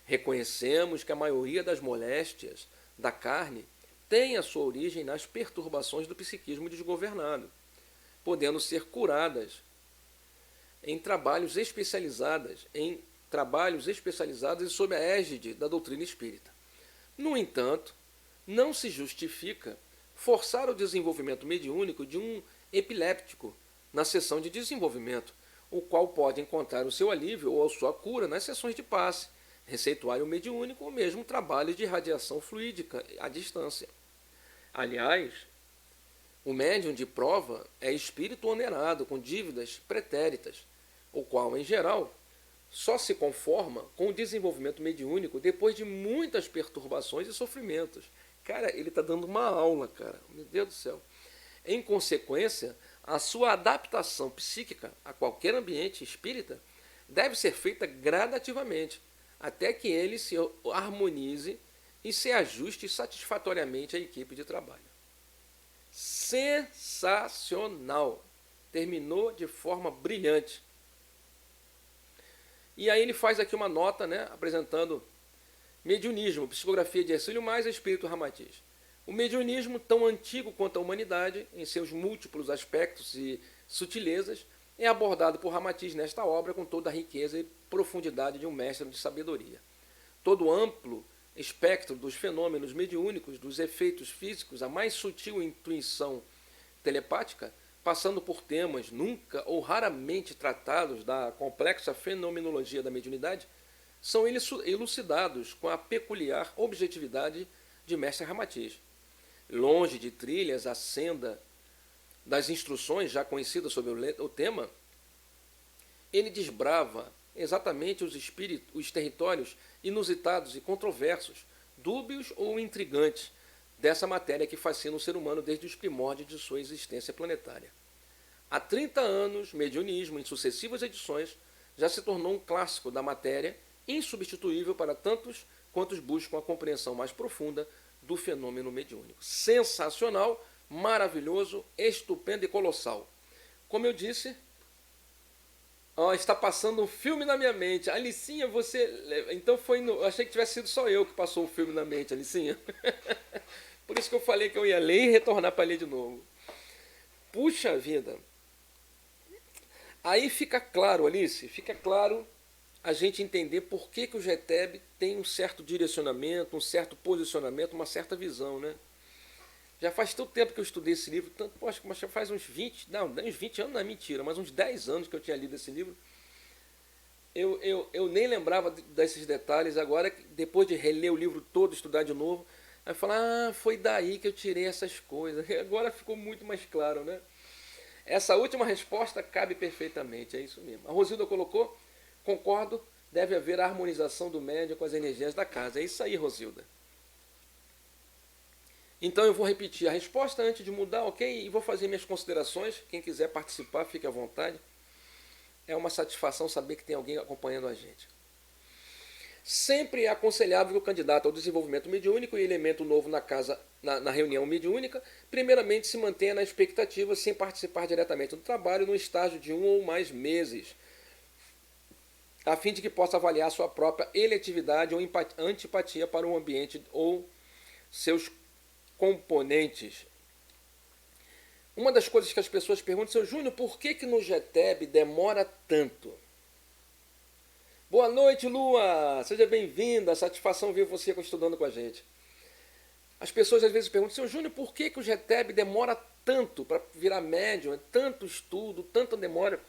Reconhecemos que a maioria das moléstias da carne tem a sua origem nas perturbações do psiquismo desgovernado, podendo ser curadas em trabalhos especializados e sob a égide da doutrina espírita. No entanto, não se justifica forçar o desenvolvimento mediúnico de um epiléptico na sessão de desenvolvimento, o qual pode encontrar o seu alívio ou a sua cura nas sessões de passe, receituário mediúnico ou mesmo trabalhos de radiação fluídica à distância. Aliás, o médium de prova é espírito onerado com dívidas pretéritas, o qual, em geral, só se conforma com o desenvolvimento mediúnico depois de muitas perturbações e sofrimentos. Cara, ele está dando uma aula, cara. Meu Deus do céu. Em consequência, a sua adaptação psíquica a qualquer ambiente espírita deve ser feita gradativamente, até que ele se harmonize e se ajuste satisfatoriamente à equipe de trabalho. Sensacional! Terminou de forma brilhante. E aí ele faz aqui uma nota, né, apresentando mediunismo, psicografia de Hercílio Mais e Espírito Ramatiz. O mediunismo, tão antigo quanto a humanidade, em seus múltiplos aspectos e sutilezas, é abordado por Ramatiz nesta obra com toda a riqueza e profundidade de um mestre de sabedoria. Todo o amplo espectro dos fenômenos mediúnicos, dos efeitos físicos, a mais sutil intuição telepática, passando por temas nunca ou raramente tratados da complexa fenomenologia da mediunidade, são elucidados com a peculiar objetividade de mestre Ramatiz. Longe de trilhas a senda das instruções já conhecidas sobre o tema, ele desbrava exatamente os territórios inusitados e controversos, dúbios ou intrigantes dessa matéria que fascina o ser humano desde os primórdios de sua existência planetária. Há 30 anos, mediunismo, em sucessivas edições, já se tornou um clássico da matéria, insubstituível para tantos quantos buscam a compreensão mais profunda do fenômeno mediúnico. Sensacional, maravilhoso, estupendo e colossal. Como eu disse, está passando um filme na minha mente. Alicinha, você... Então foi no... Eu achei que tivesse sido só eu que passou o filme na mente, Alicinha. Por isso que eu falei que eu ia ler e retornar para ler de novo. Puxa vida. Aí fica claro, Alice, fica claro a gente entender por que o GTEB tem um certo direcionamento, um certo posicionamento, uma certa visão, né? Já faz tanto tempo que eu estudei esse livro, acho que já faz uns 20, não, uns 20 anos não é mentira, mas uns 10 anos que eu tinha lido esse livro. Eu nem lembrava desses detalhes, agora, depois de reler o livro todo, estudar de novo, aí falar, foi daí que eu tirei essas coisas. Agora ficou muito mais claro, né? Essa última resposta cabe perfeitamente, é isso mesmo. A Rosilda colocou, concordo, deve haver a harmonização do médium com as energias da casa. É isso aí, Rosilda. Então eu vou repetir a resposta antes de mudar, ok? E vou fazer minhas considerações. Quem quiser participar, fique à vontade. É uma satisfação saber que tem alguém acompanhando a gente. Sempre é aconselhável que o candidato ao desenvolvimento mediúnico e elemento novo na reunião mediúnica, primeiramente se mantenha na expectativa sem participar diretamente do trabalho no estágio de 1 ou mais meses, a fim de que possa avaliar sua própria eletividade ou antipatia para o ambiente ou seus componentes. Uma das coisas que as pessoas perguntam, seu Júnior, por que no GTEB demora tanto? Boa noite, Lua! Seja bem-vinda, satisfação ver você estudando com a gente. As pessoas às vezes perguntam, seu Júnior, por que o GTEB demora tanto para virar médium? É tanto estudo, tanta demora.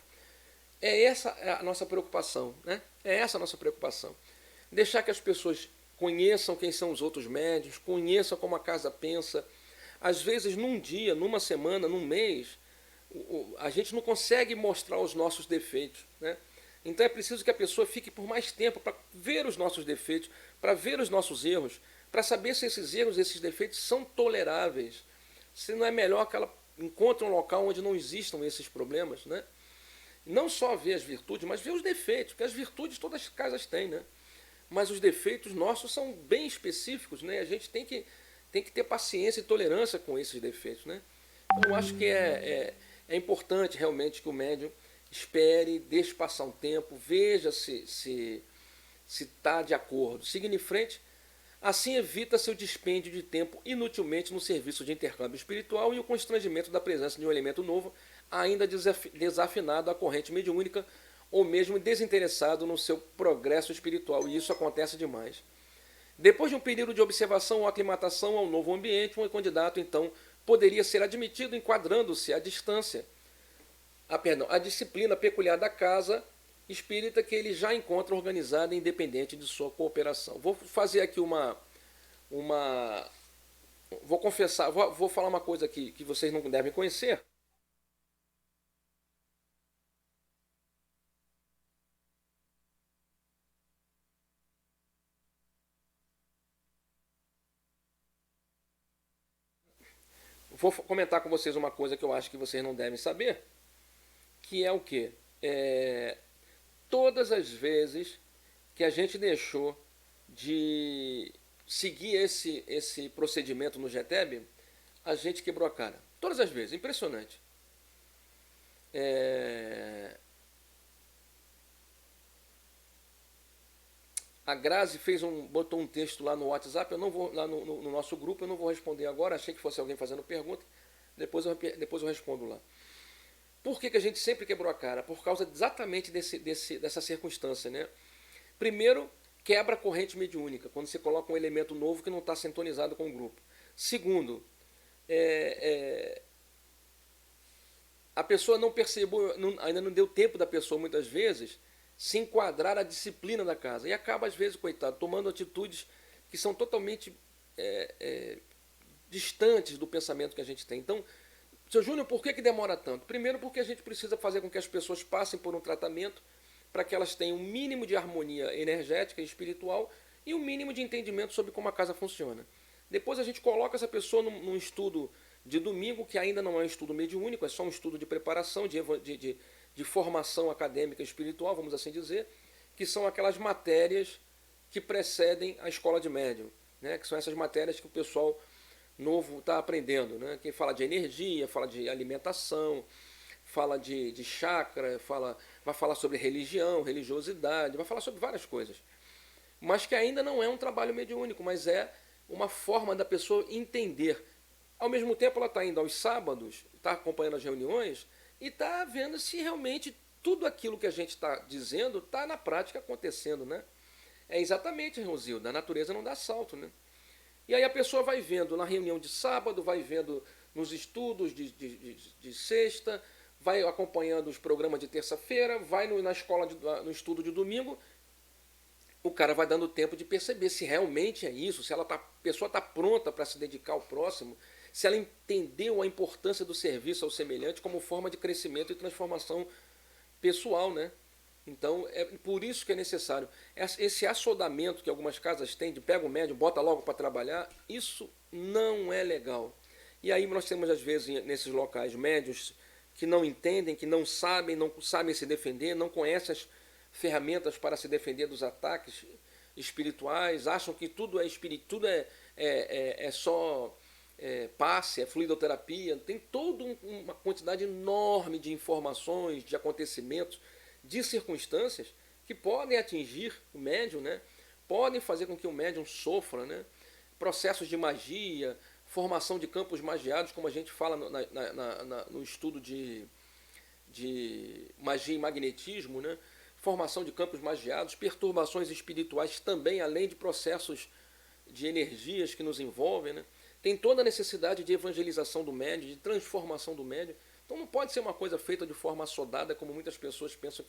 É essa a nossa preocupação, né? É essa a nossa preocupação. Deixar que as pessoas conheçam quem são os outros médiuns, conheçam como a casa pensa. Às vezes, num dia, numa semana, num mês, a gente não consegue mostrar os nossos defeitos, né? Então é preciso que a pessoa fique por mais tempo para ver os nossos defeitos, para ver os nossos erros, para saber se esses erros, esses defeitos são toleráveis. Se não é melhor que ela encontre um local onde não existam esses problemas, né? Não só ver as virtudes, mas ver os defeitos, porque as virtudes todas as casas têm, né? Mas os defeitos nossos são bem específicos, né? A gente tem que ter paciência e tolerância com esses defeitos, né? Então eu acho que é importante realmente que o médium espere, deixe passar um tempo, veja se está de acordo, siga em frente. Assim evita seu dispêndio de tempo inutilmente no serviço de intercâmbio espiritual e o constrangimento da presença de um elemento novo, ainda desafinado à corrente mediúnica ou mesmo desinteressado no seu progresso espiritual, e isso acontece demais. Depois de um período de observação ou aclimatação ao novo ambiente, um candidato então poderia ser admitido enquadrando-se à distância, a disciplina peculiar da casa espírita que ele já encontra organizada e independente de sua cooperação. Vou fazer aqui vou confessar, vou falar uma coisa aqui que vocês não devem conhecer. Vou comentar com vocês uma coisa que eu acho que vocês não devem saber, que é o quê? Todas as vezes que a gente deixou de seguir esse procedimento no GTEB, a gente quebrou a cara. Todas as vezes, impressionante. A Grazi botou um texto lá no WhatsApp, eu não vou, lá no nosso grupo, eu não vou responder agora, achei que fosse alguém fazendo pergunta, depois eu respondo lá. Por que a gente sempre quebrou a cara? Por causa exatamente dessa circunstância, né? Primeiro, quebra a corrente mediúnica, quando você coloca um elemento novo que não está sintonizado com o grupo. Segundo, a pessoa não percebeu, ainda não deu tempo da pessoa, muitas vezes, se enquadrar a disciplina da casa. E acaba, às vezes, coitado, tomando atitudes que são totalmente distantes do pensamento que a gente tem. Então, seu Júnior, por que demora tanto? Primeiro, porque a gente precisa fazer com que as pessoas passem por um tratamento para que elas tenham um mínimo de harmonia energética e espiritual e um mínimo de entendimento sobre como a casa funciona. Depois a gente coloca essa pessoa num estudo de domingo, que ainda não é um estudo mediúnico, é só um estudo de preparação, de formação acadêmica e espiritual, vamos assim dizer, que são aquelas matérias que precedem a escola de médium, né? Que são essas matérias que o pessoal novo está aprendendo, né? Quem fala de energia, fala de alimentação, fala de chakra, vai falar sobre religião, religiosidade, vai falar sobre várias coisas. Mas que ainda não é um trabalho mediúnico, mas é uma forma da pessoa entender. Ao mesmo tempo ela está indo aos sábados, está acompanhando as reuniões e está vendo se realmente tudo aquilo que a gente está dizendo está na prática acontecendo, né? É exatamente, Rosilda, a natureza não dá salto, né? E aí a pessoa vai vendo na reunião de sábado, vai vendo nos estudos de sexta, vai acompanhando os programas de terça-feira, vai na escola, no estudo de domingo. O cara vai dando tempo de perceber se realmente é isso, se a pessoa está pronta para se dedicar ao próximo, se ela entendeu a importância do serviço ao semelhante como forma de crescimento e transformação pessoal, né? Então, é por isso que é necessário. Esse assodamento que algumas casas têm, de pega o médium, bota logo para trabalhar, isso não é legal. E aí nós temos, às vezes, nesses locais, médios que não entendem, que não sabem se defender, não conhecem as ferramentas para se defender dos ataques espirituais, acham que tudo é espírito, tudo é só passe, é fluidoterapia. Tem toda uma quantidade enorme de informações, de acontecimentos, de circunstâncias que podem atingir o médium, né? Podem fazer com que o médium sofra, né? Processos de magia, formação de campos magiados, como a gente fala no estudo de magia e magnetismo, né? Formação de campos magiados, perturbações espirituais também, além de processos de energias que nos envolvem, né? Tem toda a necessidade de evangelização do médium, de transformação do médium. Então não pode ser uma coisa feita de forma assodada, como muitas pessoas pensam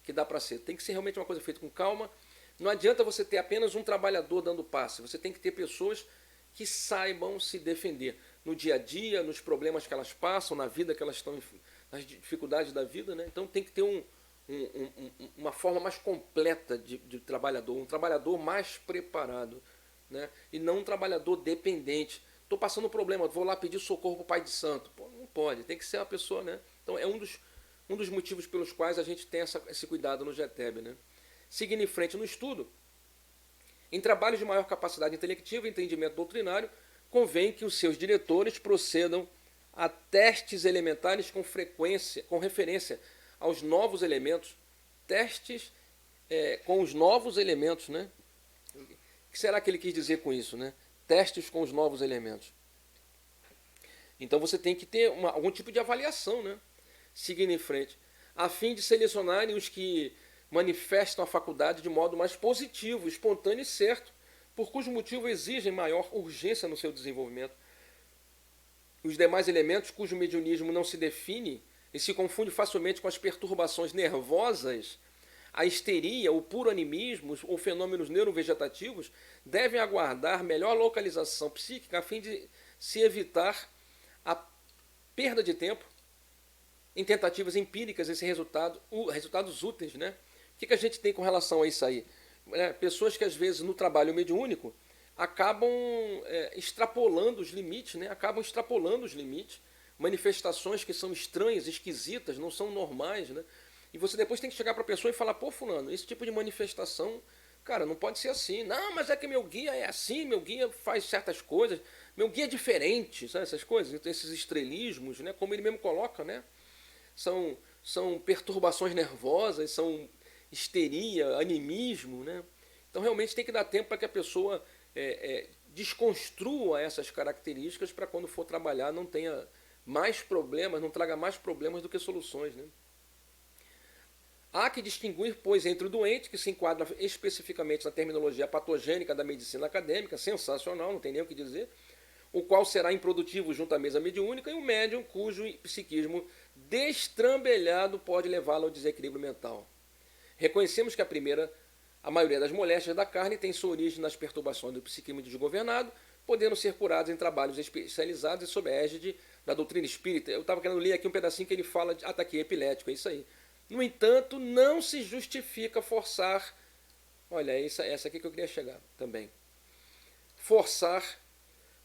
que dá para ser. Tem que ser realmente uma coisa feita com calma. Não adianta você ter apenas um trabalhador dando passe. Você tem que ter pessoas que saibam se defender no dia a dia, nos problemas que elas passam, na vida que elas estão, nas dificuldades da vida, né? Então tem que ter uma forma mais completa de trabalhador, um trabalhador mais preparado, né? E não um trabalhador dependente. Estou passando um problema, vou lá pedir socorro para o pai de santo. Pô, não pode, tem que ser uma pessoa, né? Então é um dos motivos pelos quais a gente tem esse cuidado no GTEB, né? Seguindo em frente no estudo, em trabalhos de maior capacidade intelectiva e entendimento doutrinário, convém que os seus diretores procedam a testes elementares com referência aos novos elementos, testes com os novos elementos, né? O que será que ele quis dizer com isso, né? Testes com os novos elementos. Então você tem que ter algum tipo de avaliação, né? Seguindo em frente, a fim de selecionarem os que manifestam a faculdade de modo mais positivo, espontâneo e certo, por cujo motivo exigem maior urgência no seu desenvolvimento. Os demais elementos cujo mediunismo não se define e se confunde facilmente com as perturbações nervosas, a histeria, o puro animismo ou fenômenos neurovegetativos, devem aguardar melhor localização psíquica a fim de se evitar a perda de tempo em tentativas empíricas, resultados úteis, né? O que a gente tem com relação a isso aí? Pessoas que às vezes no trabalho mediúnico acabam extrapolando os limites, né? Manifestações que são estranhas, esquisitas, não são normais, né? E você depois tem que chegar para a pessoa e falar, pô, fulano, esse tipo de manifestação, Cara, não pode ser assim. Não, mas é que meu guia é assim, meu guia faz certas coisas, meu guia é diferente, sabe essas coisas? Então, esses estrelismos, né? Como ele mesmo coloca, né? São perturbações nervosas, são histeria, animismo, né? Então realmente tem que dar tempo para que a pessoa desconstrua essas características para quando for trabalhar não tenha mais problemas, não traga mais problemas do que soluções, né? Há que distinguir, pois, entre o doente, que se enquadra especificamente na terminologia patogênica da medicina acadêmica, sensacional, não tem nem o que dizer, o qual será improdutivo junto à mesa mediúnica, e o médium cujo psiquismo destrambelhado pode levá-lo ao desequilíbrio mental. Reconhecemos que a maioria das moléstias da carne tem sua origem nas perturbações do psiquismo desgovernado, podendo ser curados em trabalhos especializados e sob a égide da doutrina espírita. Eu estava querendo ler aqui um pedacinho que ele fala de ataque epilético, é isso aí. No entanto, não se justifica forçar. Olha, essa aqui que eu queria chegar também. Forçar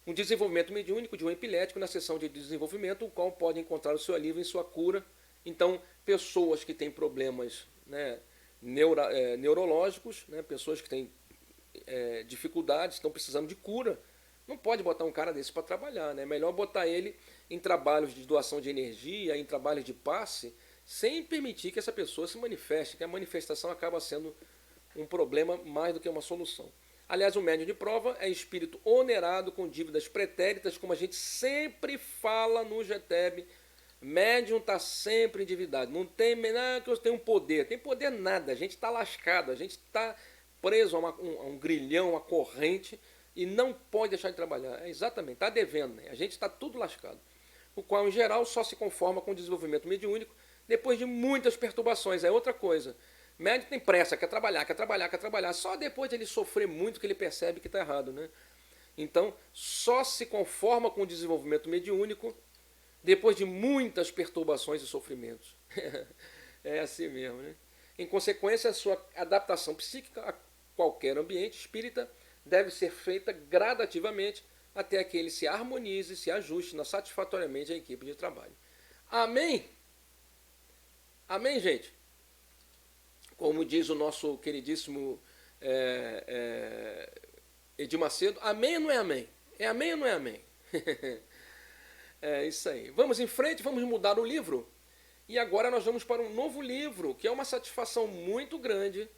um desenvolvimento mediúnico de um epilético na sessão de desenvolvimento, o qual pode encontrar o seu alívio em sua cura. Então, pessoas que têm problemas, né, neurológicos, né, pessoas que têm dificuldades, estão precisando de cura, não pode botar um cara desse para trabalhar. Né? É melhor botar ele em trabalhos de doação de energia, em trabalhos de passe, sem permitir que essa pessoa se manifeste, que a manifestação acaba sendo um problema mais do que uma solução. Aliás, o médium de prova é espírito onerado com dívidas pretéritas, como a gente sempre fala no GTEB. Médium está sempre endividado. Não tem nada que eu tenha um poder. Tem poder nada. A gente está lascado. A gente está preso a um grilhão, uma corrente, e não pode deixar de trabalhar. Exatamente, está devendo. Né? A gente está tudo lascado. O qual, em geral, só se conforma com o desenvolvimento mediúnico depois de muitas perturbações. É outra coisa. Médium tem pressa, quer trabalhar, quer trabalhar, quer trabalhar. Só depois de ele sofrer muito que ele percebe que está errado. Né? Então, só se conforma com o desenvolvimento mediúnico depois de muitas perturbações e sofrimentos. É assim mesmo. Né? Em consequência, a sua adaptação psíquica a qualquer ambiente espírita deve ser feita gradativamente até que ele se harmonize, se ajuste satisfatoriamente à equipe de trabalho. Amém? Amém, gente? Como diz o nosso queridíssimo Edir Macedo, amém ou não é amém? É amém ou não é amém? É isso aí. Vamos em frente, vamos mudar o livro. E agora nós vamos para um novo livro, que é uma satisfação muito grande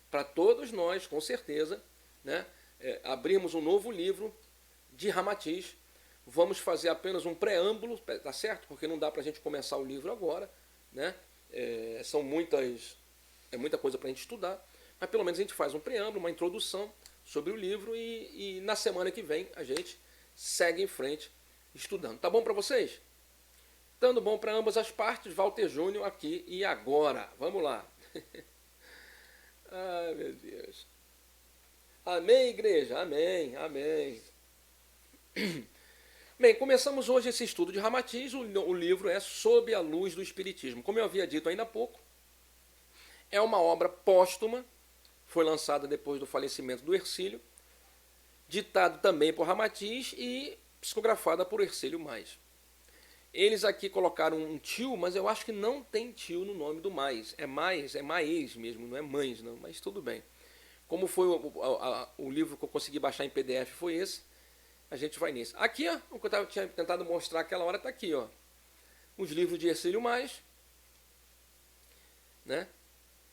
para todos nós, com certeza. Né? Abrimos um novo livro de Ramatiz. Vamos fazer apenas um preâmbulo, tá certo? Porque não dá para a gente começar o livro agora. Né? É muita coisa para a gente estudar. Mas pelo menos a gente faz um preâmbulo, uma introdução sobre o livro e na semana que vem a gente segue em frente estudando. Tá bom para vocês? Estando bom para ambas as partes, Walter Júnior aqui e agora. Vamos lá. Ai, meu Deus. Amém, igreja? Amém, amém. Bem, começamos hoje esse estudo de Ramatiz. O livro é Sob a Luz do Espiritismo. Como eu havia dito ainda há pouco, é uma obra póstuma, foi lançada depois do falecimento do Hercílio, ditado também por Ramatiz e psicografada por Hercílio Mais. Eles aqui colocaram um tio, mas eu acho que não tem tio no nome do Mais. É Mais, é Maes mesmo, não é Mães, não, mas tudo bem. Como foi o livro que eu consegui baixar em PDF foi esse, a gente vai nisso. Aqui, ó, o que eu tinha tentado mostrar aquela hora está aqui, ó. Os livros de Hercílio Mais, né?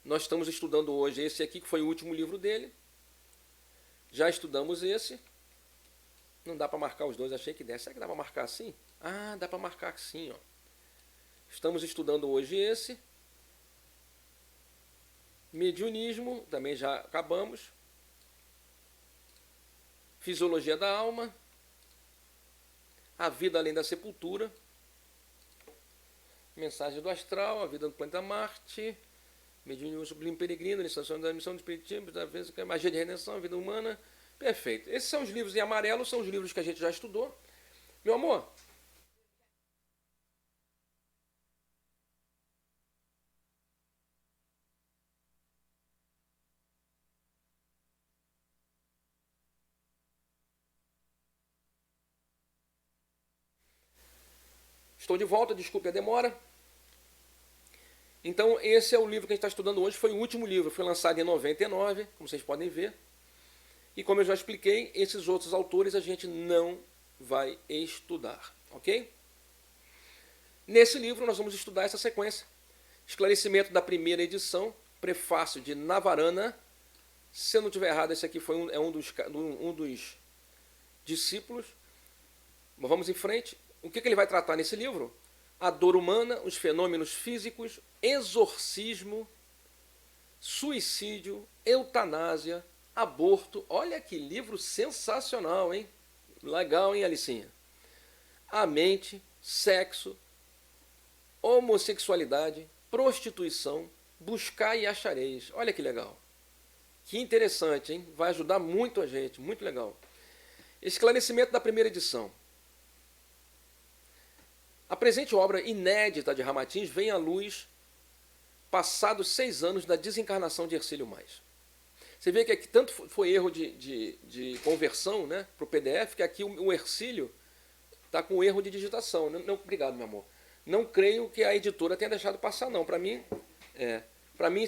Nós estamos estudando hoje esse aqui, que foi o último livro dele. Já estudamos esse. Não dá para marcar os dois, achei que desse. Será que dá para marcar assim? Ah, dá para marcar assim, ó. Estamos estudando hoje esse. Mediunismo, também já acabamos. Fisiologia da alma. A vida além da sepultura. Mensagem do astral, a vida do planeta Marte. Mediunismo sublime peregrino, iniciação da missão do espiritismo, da magia de redenção, a vida humana. Perfeito. Esses são os livros em amarelo, são os livros que a gente já estudou. Meu amor, estou de volta, desculpe a demora. Então, esse é o livro que a gente está estudando hoje, foi o último livro, foi lançado em 99, como vocês podem ver. E como eu já expliquei, esses outros autores a gente não vai estudar, ok? Nesse livro nós vamos estudar essa sequência. Esclarecimento da primeira edição, prefácio de Navarana. Se eu não estiver errado, esse aqui foi um dos discípulos. Mas vamos em frente. O que ele vai tratar nesse livro? A dor humana, os fenômenos físicos, exorcismo, suicídio, eutanásia, aborto. Olha que livro sensacional, hein? Legal, hein, Alicinha? A mente, sexo, homossexualidade, prostituição, buscar e achareis. Olha que legal. Que interessante, hein? Vai ajudar muito a gente, muito legal. Esclarecimento da primeira edição. A presente obra inédita de Ramatiz vem à luz passados 6 anos da desencarnação de Hercílio Mais. Você vê que aqui tanto foi erro de conversão, né, para o PDF, que aqui o Hercílio está com erro de digitação. Não, obrigado, meu amor. Não creio que a editora tenha deixado passar, não. Para mim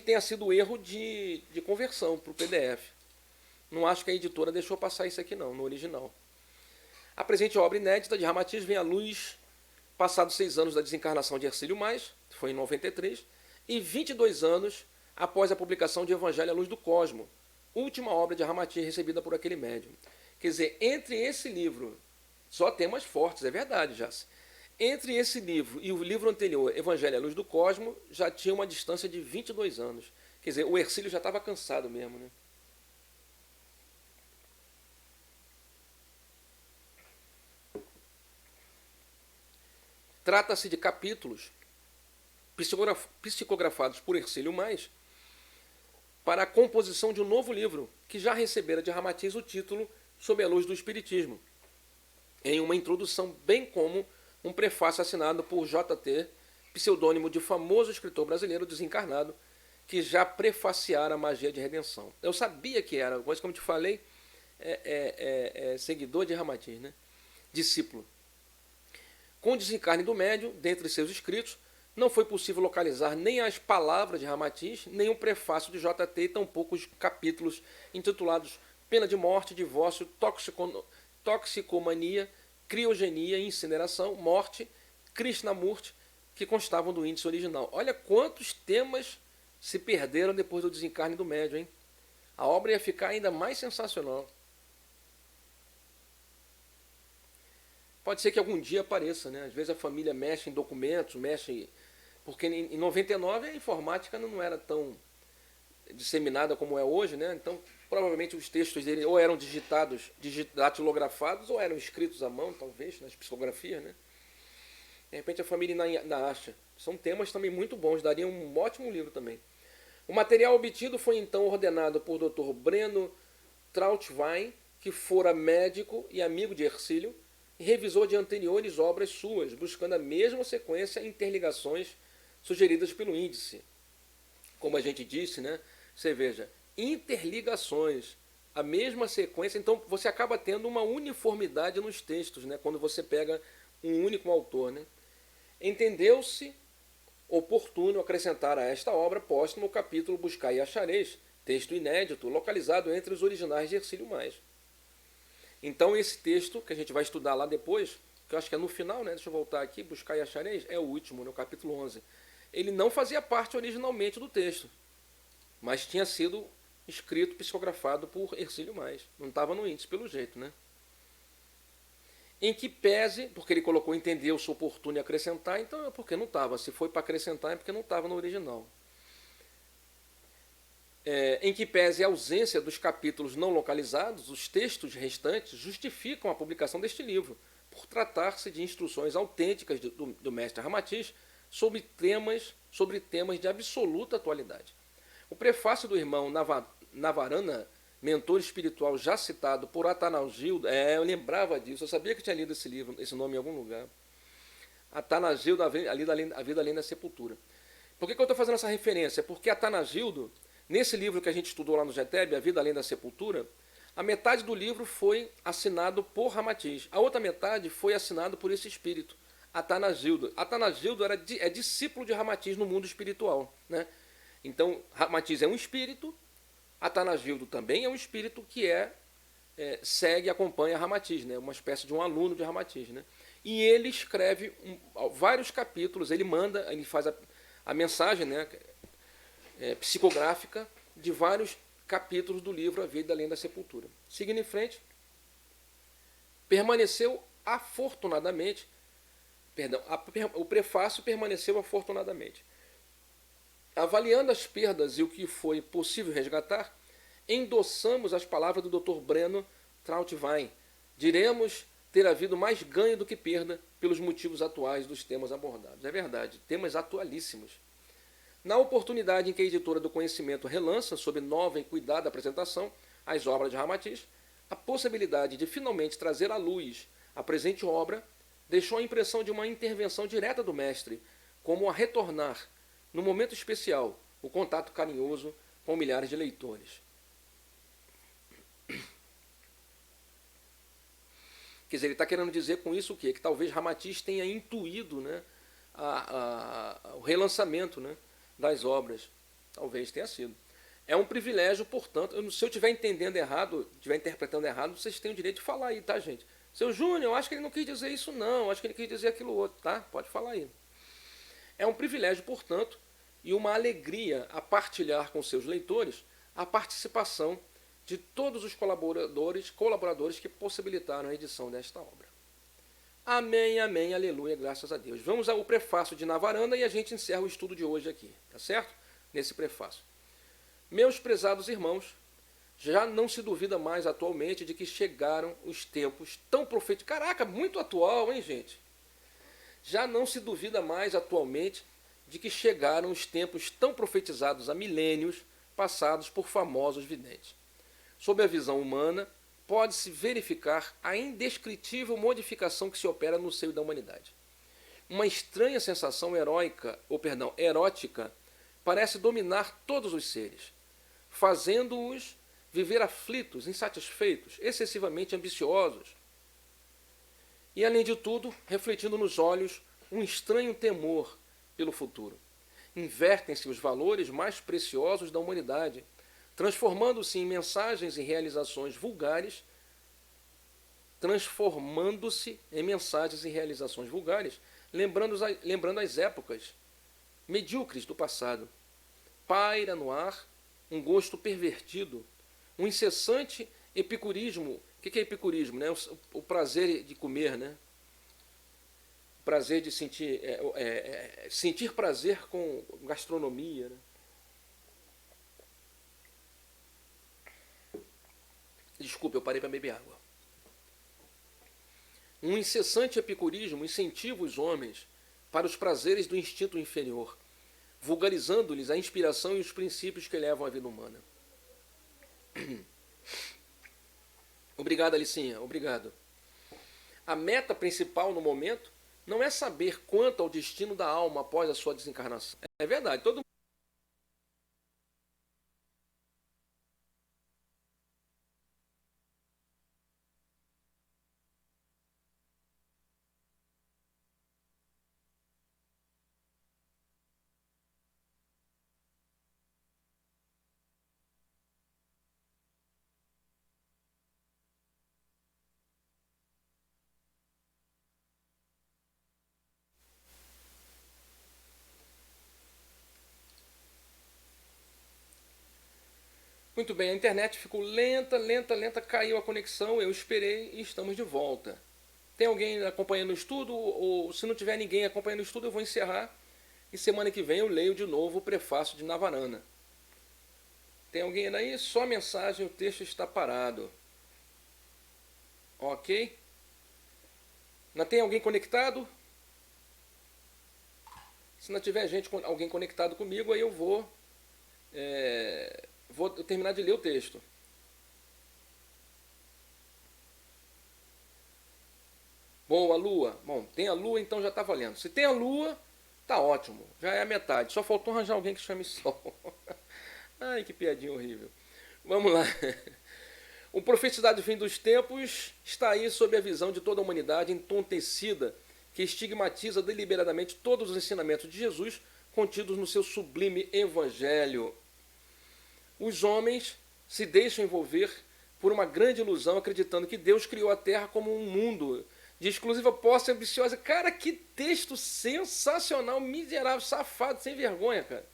tenha sido erro de conversão para o PDF. Não acho que a editora deixou passar isso aqui, não, no original. A presente obra inédita de Ramatiz vem à luz passados 6 anos da desencarnação de Hercílio Mais, foi em 93, e 22 anos após a publicação de Evangelho à Luz do Cosmo, última obra de Ramatiz recebida por aquele médium. Quer dizer, entre esse livro, só temas fortes, é verdade, Jace. Entre esse livro e o livro anterior, Evangelho à Luz do Cosmo, já tinha uma distância de 22 anos. Quer dizer, o Hercílio já estava cansado mesmo, né? Trata-se de capítulos psicografados por Hercílio Mais para a composição de um novo livro, que já recebera de Ramatiz o título Sob a Luz do Espiritismo, em uma introdução, bem como um prefácio assinado por J.T., pseudônimo de famoso escritor brasileiro desencarnado, que já prefaciara a Magia de Redenção. Eu sabia que era, mas como te falei, seguidor de Ramatiz, né? Discípulo. Com o desencarne do médium, dentre seus escritos, não foi possível localizar nem as palavras de Ramatiz, nem o prefácio de J.T. e tampouco os capítulos intitulados Pena de Morte, Divórcio, Toxicomania, Criogenia e Incineração, Morte, Krishnamurti, que constavam do índice original. Olha quantos temas se perderam depois do desencarne do médium, hein? A obra ia ficar ainda mais sensacional. Pode ser que algum dia apareça, né? Às vezes a família mexe em documentos, porque em 99 a informática não era tão disseminada como é hoje, né? Então, provavelmente os textos dele ou eram datilografados ou eram escritos à mão, talvez, nas psicografias, né? De repente a família ainda acha. São temas também muito bons, daria um ótimo livro também. O material obtido foi então ordenado por Dr. Breno Trautwein, que fora médico e amigo de Hercílio, e revisor de anteriores obras suas, buscando a mesma sequência e interligações sugeridas pelo índice. Como a gente disse, né? Você veja, interligações, a mesma sequência, então você acaba tendo uma uniformidade nos textos, né? Quando você pega um único autor, né? Entendeu-se oportuno acrescentar a esta obra póstuma o capítulo Buscai e Achareis, texto inédito, localizado entre os originais de Hercílio Mais. Então esse texto, que a gente vai estudar lá depois, que eu acho que é no final, né? Deixa eu voltar aqui, Buscar e Achareis, é o último, no capítulo 11. Ele não fazia parte originalmente do texto, mas tinha sido escrito, psicografado por Hercílio Mais. Não estava no índice, pelo jeito, né? Em que pese, porque ele colocou entendeu-se oportuno e acrescentar, então é porque não estava. Se foi para acrescentar é porque não estava no original. Em que pese a ausência dos capítulos não localizados, os textos restantes justificam a publicação deste livro, por tratar-se de instruções autênticas do mestre Ramatiz sobre temas de absoluta atualidade. O prefácio do irmão Navarana, mentor espiritual já citado por Atanagildo, eu lembrava disso, eu sabia que tinha lido esse livro, esse nome em algum lugar. Atanagildo, A Vida Além da Sepultura. Por que eu estou fazendo essa referência? Porque Atanagildo, nesse livro que a gente estudou lá no GETEB, A Vida Além da Sepultura, a metade do livro foi assinado por Ramatiz. A outra metade foi assinado por esse espírito, Atanagildo. Atanagildo é discípulo de Ramatiz no mundo espiritual, né? Então, Ramatiz é um espírito, Atanagildo também é um espírito que segue e acompanha Ramatiz, né? Uma espécie de um aluno de Ramatiz, né? E ele escreve vários capítulos, ele faz a mensagem, né, psicográfica de vários capítulos do livro A Vida Além da Sepultura. Seguindo em frente, permaneceu afortunadamente, o prefácio permaneceu afortunadamente. Avaliando as perdas e o que foi possível resgatar, endossamos as palavras do Dr. Breno Trautwein. Diremos ter havido mais ganho do que perda pelos motivos atuais dos temas abordados. É verdade, temas atualíssimos. Na oportunidade em que a editora do Conhecimento relança, sob nova e cuidada apresentação, as obras de Ramatiz, a possibilidade de finalmente trazer à luz a presente obra deixou a impressão de uma intervenção direta do mestre, como a retornar, no momento especial, o contato carinhoso com milhares de leitores. Quer dizer, ele está querendo dizer com isso o quê? Que talvez Ramatiz tenha intuído, né, o relançamento, né, das obras. Talvez tenha sido. É um privilégio, portanto, se eu estiver entendendo errado, estiver interpretando errado, vocês têm o direito de falar aí, tá, gente? Seu Júnior, eu acho que ele não quis dizer isso não, acho que ele quis dizer aquilo outro, tá? Pode falar aí. É um privilégio, portanto, e uma alegria a partilhar com seus leitores a participação de todos os colaboradores que possibilitaram a edição desta obra. Amém, amém, aleluia, graças a Deus. Vamos ao prefácio de Navaranda e a gente encerra o estudo de hoje aqui, tá certo? Nesse prefácio. Meus prezados irmãos, já não se duvida mais atualmente de que chegaram os tempos tão proféticos. Caraca, muito atual, hein, gente? Já não se duvida mais atualmente de que chegaram os tempos tão profetizados há milênios, passados por famosos videntes. Sob a visão humana, pode-se verificar a indescritível modificação que se opera no seio da humanidade. Uma estranha sensação erótica, parece dominar todos os seres, fazendo-os viver aflitos, insatisfeitos, excessivamente ambiciosos. E, além de tudo, refletindo nos olhos um estranho temor pelo futuro. Invertem-se os valores mais preciosos da humanidade, transformando-se em mensagens e realizações vulgares, lembrando as épocas medíocres do passado. Paira no ar um gosto pervertido, um incessante epicurismo. O que é epicurismo? Né? O prazer de comer, né? O prazer de sentir, sentir prazer com gastronomia, né? Desculpe, eu parei para beber água. Um incessante epicurismo incentiva os homens para os prazeres do instinto inferior, vulgarizando-lhes a inspiração e os princípios que levam a vida humana. Obrigado, Alicinha, obrigado. A meta principal no momento não é saber quanto ao destino da alma após a sua desencarnação. É verdade, todo Muito bem, a internet ficou lenta, caiu a conexão, eu esperei e estamos de volta. Tem alguém acompanhando o estudo? Ou se não tiver ninguém acompanhando o estudo, eu vou encerrar e semana que vem eu leio de novo o prefácio de Navarana. Tem alguém aí? Só mensagem, o texto está parado. Ok? Não tem alguém conectado? Se não tiver alguém conectado comigo, aí eu vou terminar de ler o texto. Bom, a lua. Bom, tem a lua, então já está valendo. Se tem a lua, tá ótimo. Já é a metade. Só faltou arranjar alguém que chame sol. Ai, que piadinha horrível. Vamos lá. O profetizado fim dos tempos está aí sob a visão de toda a humanidade entontecida, que estigmatiza deliberadamente todos os ensinamentos de Jesus contidos no seu sublime evangelho. Os homens se deixam envolver por uma grande ilusão, acreditando que Deus criou a Terra como um mundo de exclusiva posse ambiciosa. Cara, que texto sensacional, miserável, safado, sem vergonha, cara.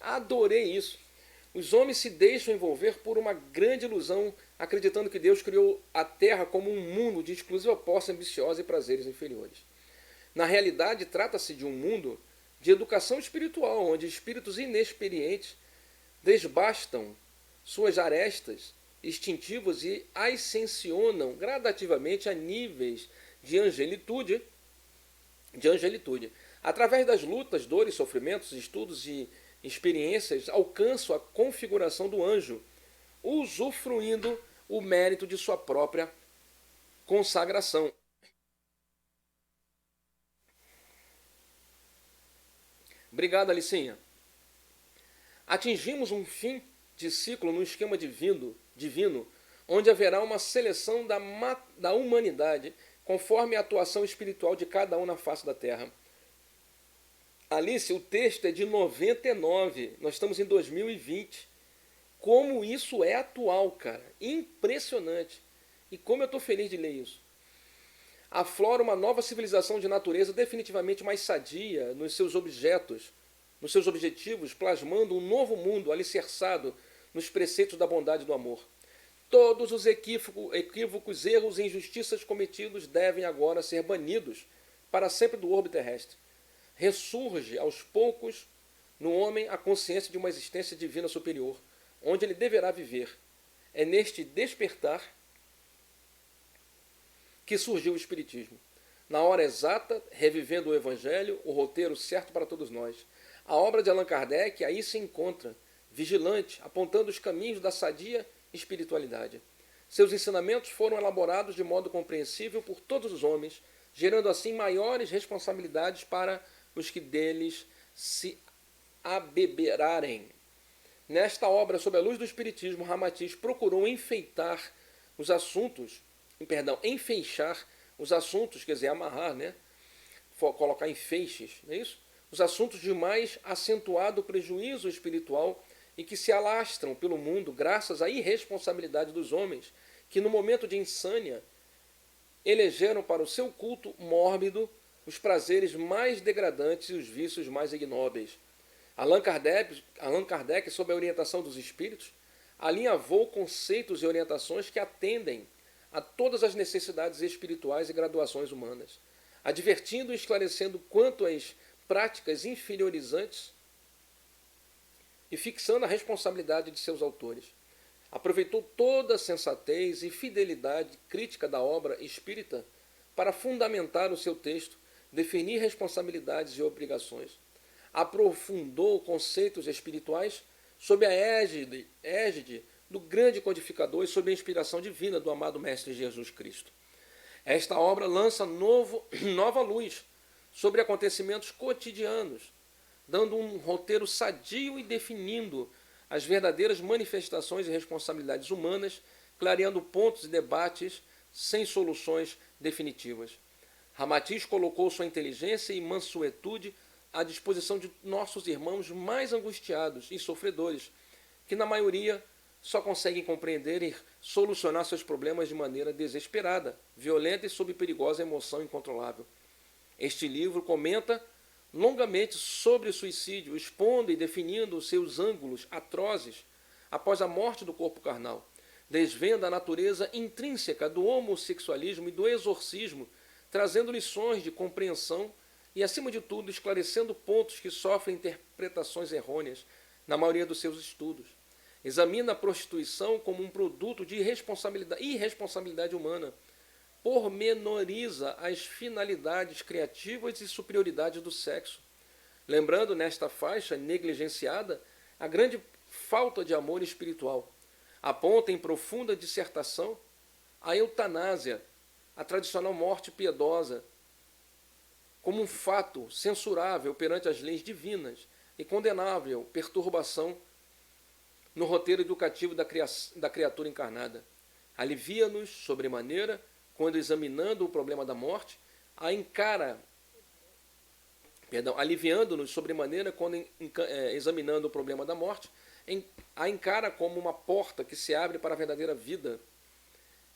Adorei isso. Os homens se deixam envolver por uma grande ilusão, acreditando que Deus criou a Terra como um mundo de exclusiva posse ambiciosa e prazeres inferiores. Na realidade, trata-se de um mundo de educação espiritual, onde espíritos inexperientes desbastam suas arestas instintivas e ascensionam gradativamente a níveis de angelitude, através das lutas, dores, sofrimentos, estudos e experiências, alcançam a configuração do anjo, usufruindo o mérito de sua própria consagração. Obrigado, Alicinha. Atingimos um fim de ciclo no esquema divino, onde haverá uma seleção da humanidade conforme a atuação espiritual de cada um na face da Terra. Alice, o texto é de 99, nós estamos em 2020. Como isso é atual, cara. Impressionante. E como eu estou feliz de ler isso. Aflora uma nova civilização de natureza definitivamente mais sadia nos seus objetos, nos seus objetivos, plasmando um novo mundo alicerçado nos preceitos da bondade e do amor. Todos os equívocos, erros e injustiças cometidos devem agora ser banidos para sempre do orbe terrestre. Ressurge aos poucos no homem a consciência de uma existência divina superior, onde ele deverá viver. É neste despertar que surgiu o Espiritismo. Na hora exata, revivendo o Evangelho, o roteiro certo para todos nós. A obra de Allan Kardec aí se encontra, vigilante, apontando os caminhos da sadia espiritualidade. Seus ensinamentos foram elaborados de modo compreensível por todos os homens, gerando assim maiores responsabilidades para os que deles se abeberarem. Nesta obra, sob a luz do Espiritismo, Ramatiz procurou enfeitar os assuntos, enfeixar os assuntos, quer dizer, amarrar, né? Colocar em feixes, não é isso? Os assuntos de mais acentuado prejuízo espiritual e que se alastram pelo mundo graças à irresponsabilidade dos homens, que no momento de insânia elegeram para o seu culto mórbido os prazeres mais degradantes e os vícios mais ignóbeis. Allan Kardec, sob a orientação dos espíritos, alinhavou conceitos e orientações que atendem a todas as necessidades espirituais e graduações humanas, advertindo e esclarecendo quanto às práticas inferiorizantes e fixando a responsabilidade de seus autores. Aproveitou toda a sensatez e fidelidade crítica da obra espírita para fundamentar o seu texto, definir responsabilidades e obrigações. Aprofundou conceitos espirituais sob a égide do grande codificador e sob a inspiração divina do amado Mestre Jesus Cristo. Esta obra lança nova luz sobre acontecimentos cotidianos, dando um roteiro sadio e definindo as verdadeiras manifestações e responsabilidades humanas, clareando pontos e debates sem soluções definitivas. Ramatiz colocou sua inteligência e mansuetude à disposição de nossos irmãos mais angustiados e sofredores, que na maioria só conseguem compreender e solucionar seus problemas de maneira desesperada, violenta e sob perigosa emoção incontrolável. Este livro comenta longamente sobre o suicídio, expondo e definindo os seus ângulos atrozes após a morte do corpo carnal. Desvenda a natureza intrínseca do homossexualismo e do exorcismo, trazendo lições de compreensão e, acima de tudo, esclarecendo pontos que sofrem interpretações errôneas na maioria dos seus estudos. Examina a prostituição como um produto de irresponsabilidade humana, pormenoriza as finalidades criativas e superioridades do sexo, lembrando nesta faixa negligenciada a grande falta de amor espiritual. Aponta em profunda dissertação a eutanásia, a tradicional morte piedosa, como um fato censurável perante as leis divinas e condenável perturbação no roteiro educativo da criatura encarnada. Alivia-nos sobremaneira quando, examinando o problema da morte, a encara perdão, aliviando-nos sobremaneira quando examinando o problema da morte, a encara como uma porta que se abre para a verdadeira vida.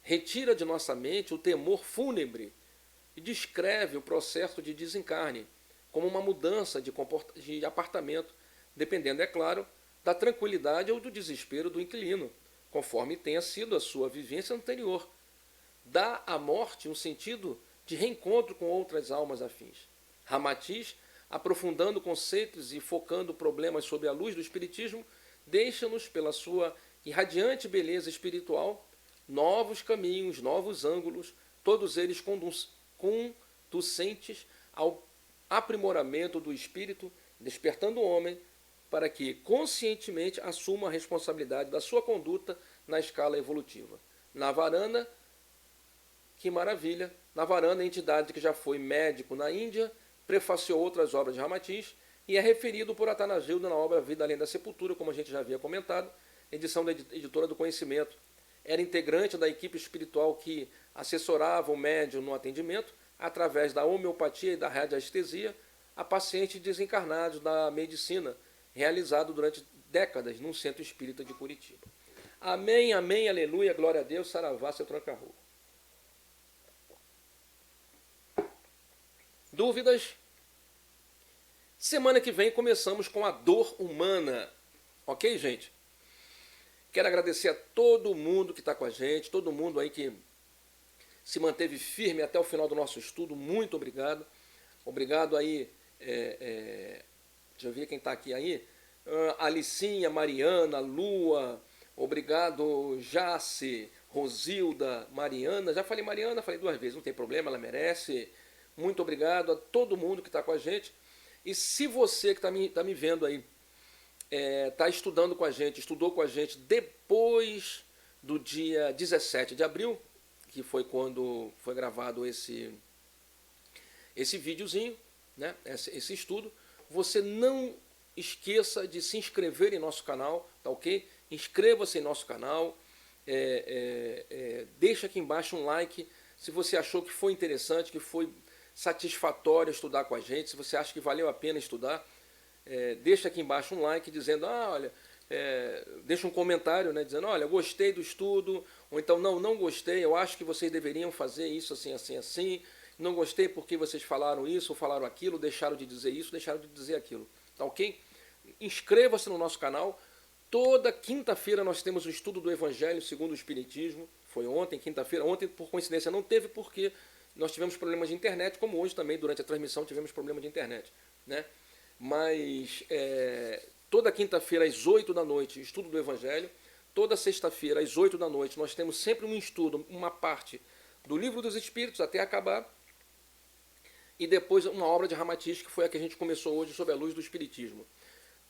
Retira de nossa mente o temor fúnebre e descreve o processo de desencarne como uma mudança de apartamento, dependendo, é claro, da tranquilidade ou do desespero do inquilino, conforme tenha sido a sua vivência anterior. Dá à morte um sentido de reencontro com outras almas afins. Ramatiz, aprofundando conceitos e focando problemas sob a luz do Espiritismo, deixa-nos, pela sua irradiante beleza espiritual, novos caminhos, novos ângulos, todos eles conducentes ao aprimoramento do espírito, despertando o homem para que conscientemente assuma a responsabilidade da sua conduta na escala evolutiva. Navarana, que maravilha, Navarana, entidade que já foi médico na Índia, prefaciou outras obras de Ramatiz e é referido por Atanagildo na obra Vida Além da Sepultura, como a gente já havia comentado, edição da Editora do Conhecimento. Era integrante da equipe espiritual que assessorava o médium no atendimento, através da homeopatia e da radiestesia, a pacientes desencarnados da medicina, realizado durante décadas num centro espírita de Curitiba. Amém, amém, aleluia, glória a Deus, saravá, seu tranca-rua. Dúvidas? Semana que vem começamos com a dor humana. Ok, gente? Quero agradecer a todo mundo que está com a gente, todo mundo aí que se manteve firme até o final do nosso estudo. Muito obrigado. Obrigado aí, deixa eu ver quem está aqui aí. Alicinha, Mariana, Lua, obrigado Jace, Rosilda, Mariana. Já falei Mariana, falei 2 vezes, não tem problema, ela merece. Muito obrigado a todo mundo que está com a gente. E se você que está me vendo aí, está estudando com a gente, estudou com a gente depois do dia 17 de abril, que foi quando foi gravado esse videozinho, né, esse estudo, você não esqueça de se inscrever em nosso canal, tá ok? Inscreva-se em nosso canal, deixa aqui embaixo um like se você achou que foi interessante, que foi satisfatório estudar com a gente, se você acha que valeu a pena estudar, deixa aqui embaixo um like dizendo, olha, deixa um comentário, né, dizendo, olha, gostei do estudo, ou então, não gostei, eu acho que vocês deveriam fazer isso assim, assim, assim, não gostei porque vocês falaram isso, ou falaram aquilo, deixaram de dizer isso, deixaram de dizer aquilo, tá ok? Inscreva-se no nosso canal. Toda quinta-feira nós temos o estudo do Evangelho segundo o Espiritismo, foi ontem, quinta-feira, ontem por coincidência não teve porque nós tivemos problemas de internet, como hoje também durante a transmissão tivemos problema de internet, né? Mas toda quinta-feira às 8 da noite, estudo do Evangelho. Toda sexta-feira às 8 da noite nós temos sempre um estudo, uma parte do Livro dos Espíritos até acabar, e depois uma obra de Ramatiz, que foi a que a gente começou hoje, sob a luz do Espiritismo.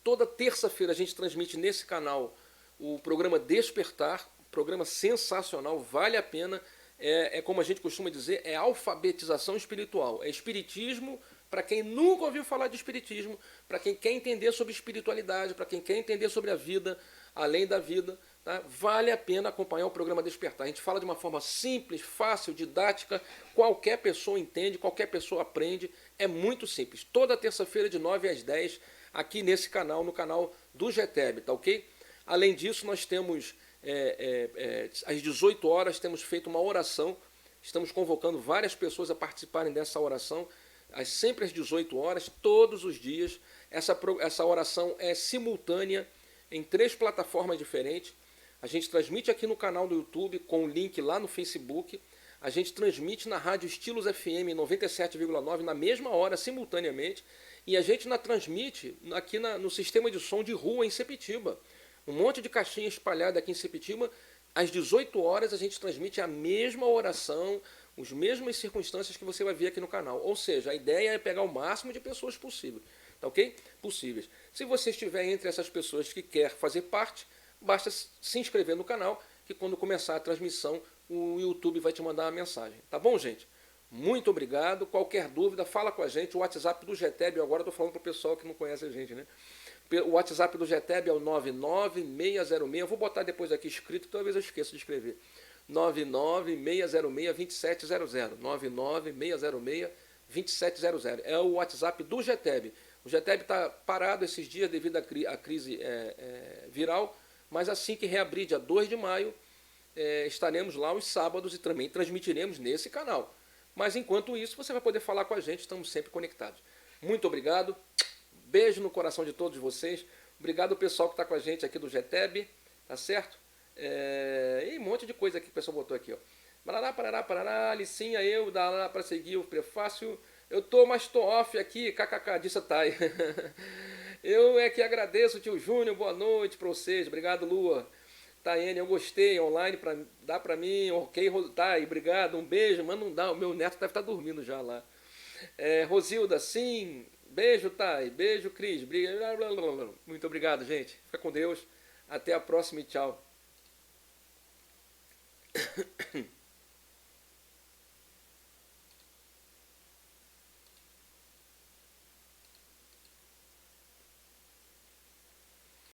Toda terça-feira a gente transmite nesse canal o programa Despertar, programa sensacional, vale a pena. Como a gente costuma dizer, é alfabetização espiritual. É espiritismo para quem nunca ouviu falar de espiritismo, para quem quer entender sobre espiritualidade, para quem quer entender sobre a vida, além da vida. Tá? Vale a pena acompanhar o programa Despertar. A gente fala de uma forma simples, fácil, didática, qualquer pessoa entende, qualquer pessoa aprende. É muito simples. Toda terça-feira de 9 às 10, aqui nesse canal, no canal do GTEB, tá ok? Além disso, nós temos... às 18 horas temos feito uma oração, estamos convocando várias pessoas a participarem dessa oração, sempre às 18 horas, todos os dias. Essa oração é simultânea em 3 plataformas diferentes. A gente transmite aqui no canal do YouTube, com o link lá no Facebook. A gente transmite na Rádio Estilos FM 97,9 na mesma hora, simultaneamente. E a gente transmite aqui no sistema de som de rua em Sepetiba. Um monte de caixinha espalhada aqui em Sepetiba. Às 18 horas a gente transmite a mesma oração, as mesmas circunstâncias que você vai ver aqui no canal. Ou seja, a ideia é pegar o máximo de pessoas possível. Tá ok? Possíveis. Se você estiver entre essas pessoas que quer fazer parte, basta se inscrever no canal, que quando começar a transmissão, o YouTube vai te mandar uma mensagem. Tá bom, gente? Muito obrigado. Qualquer dúvida, fala com a gente. O WhatsApp do GTEB, agora estou falando para o pessoal que não conhece a gente, né? O WhatsApp do GTEB é o 99606. Eu vou botar depois aqui escrito, talvez eu esqueça de escrever. 99606-2700. 2700. É o WhatsApp do GTEB. O GTEB está parado esses dias devido à crise viral, mas assim que reabrir, dia 2 de maio, estaremos lá os sábados e também transmitiremos nesse canal. Mas enquanto isso, você vai poder falar com a gente, estamos sempre conectados. Muito obrigado, beijo no coração de todos vocês. Obrigado ao pessoal que está com a gente aqui do GTEB, tá certo? E um monte de coisa que o pessoal botou aqui, ó. Parará, parará, parará, Alicinha, eu, dá lá para seguir o prefácio. Eu tô, mas tô off aqui, kkk, disse a Thay. Eu é que agradeço, tio Júnior, boa noite para vocês. Obrigado, Lua. Taiane, eu gostei, online, dá para mim, ok, Thay, obrigado, um beijo, mas não dá, o meu neto deve estar dormindo já lá. Rosilda, sim, beijo, Thay, beijo, Cris, muito obrigado, gente. Fica com Deus, até a próxima e tchau.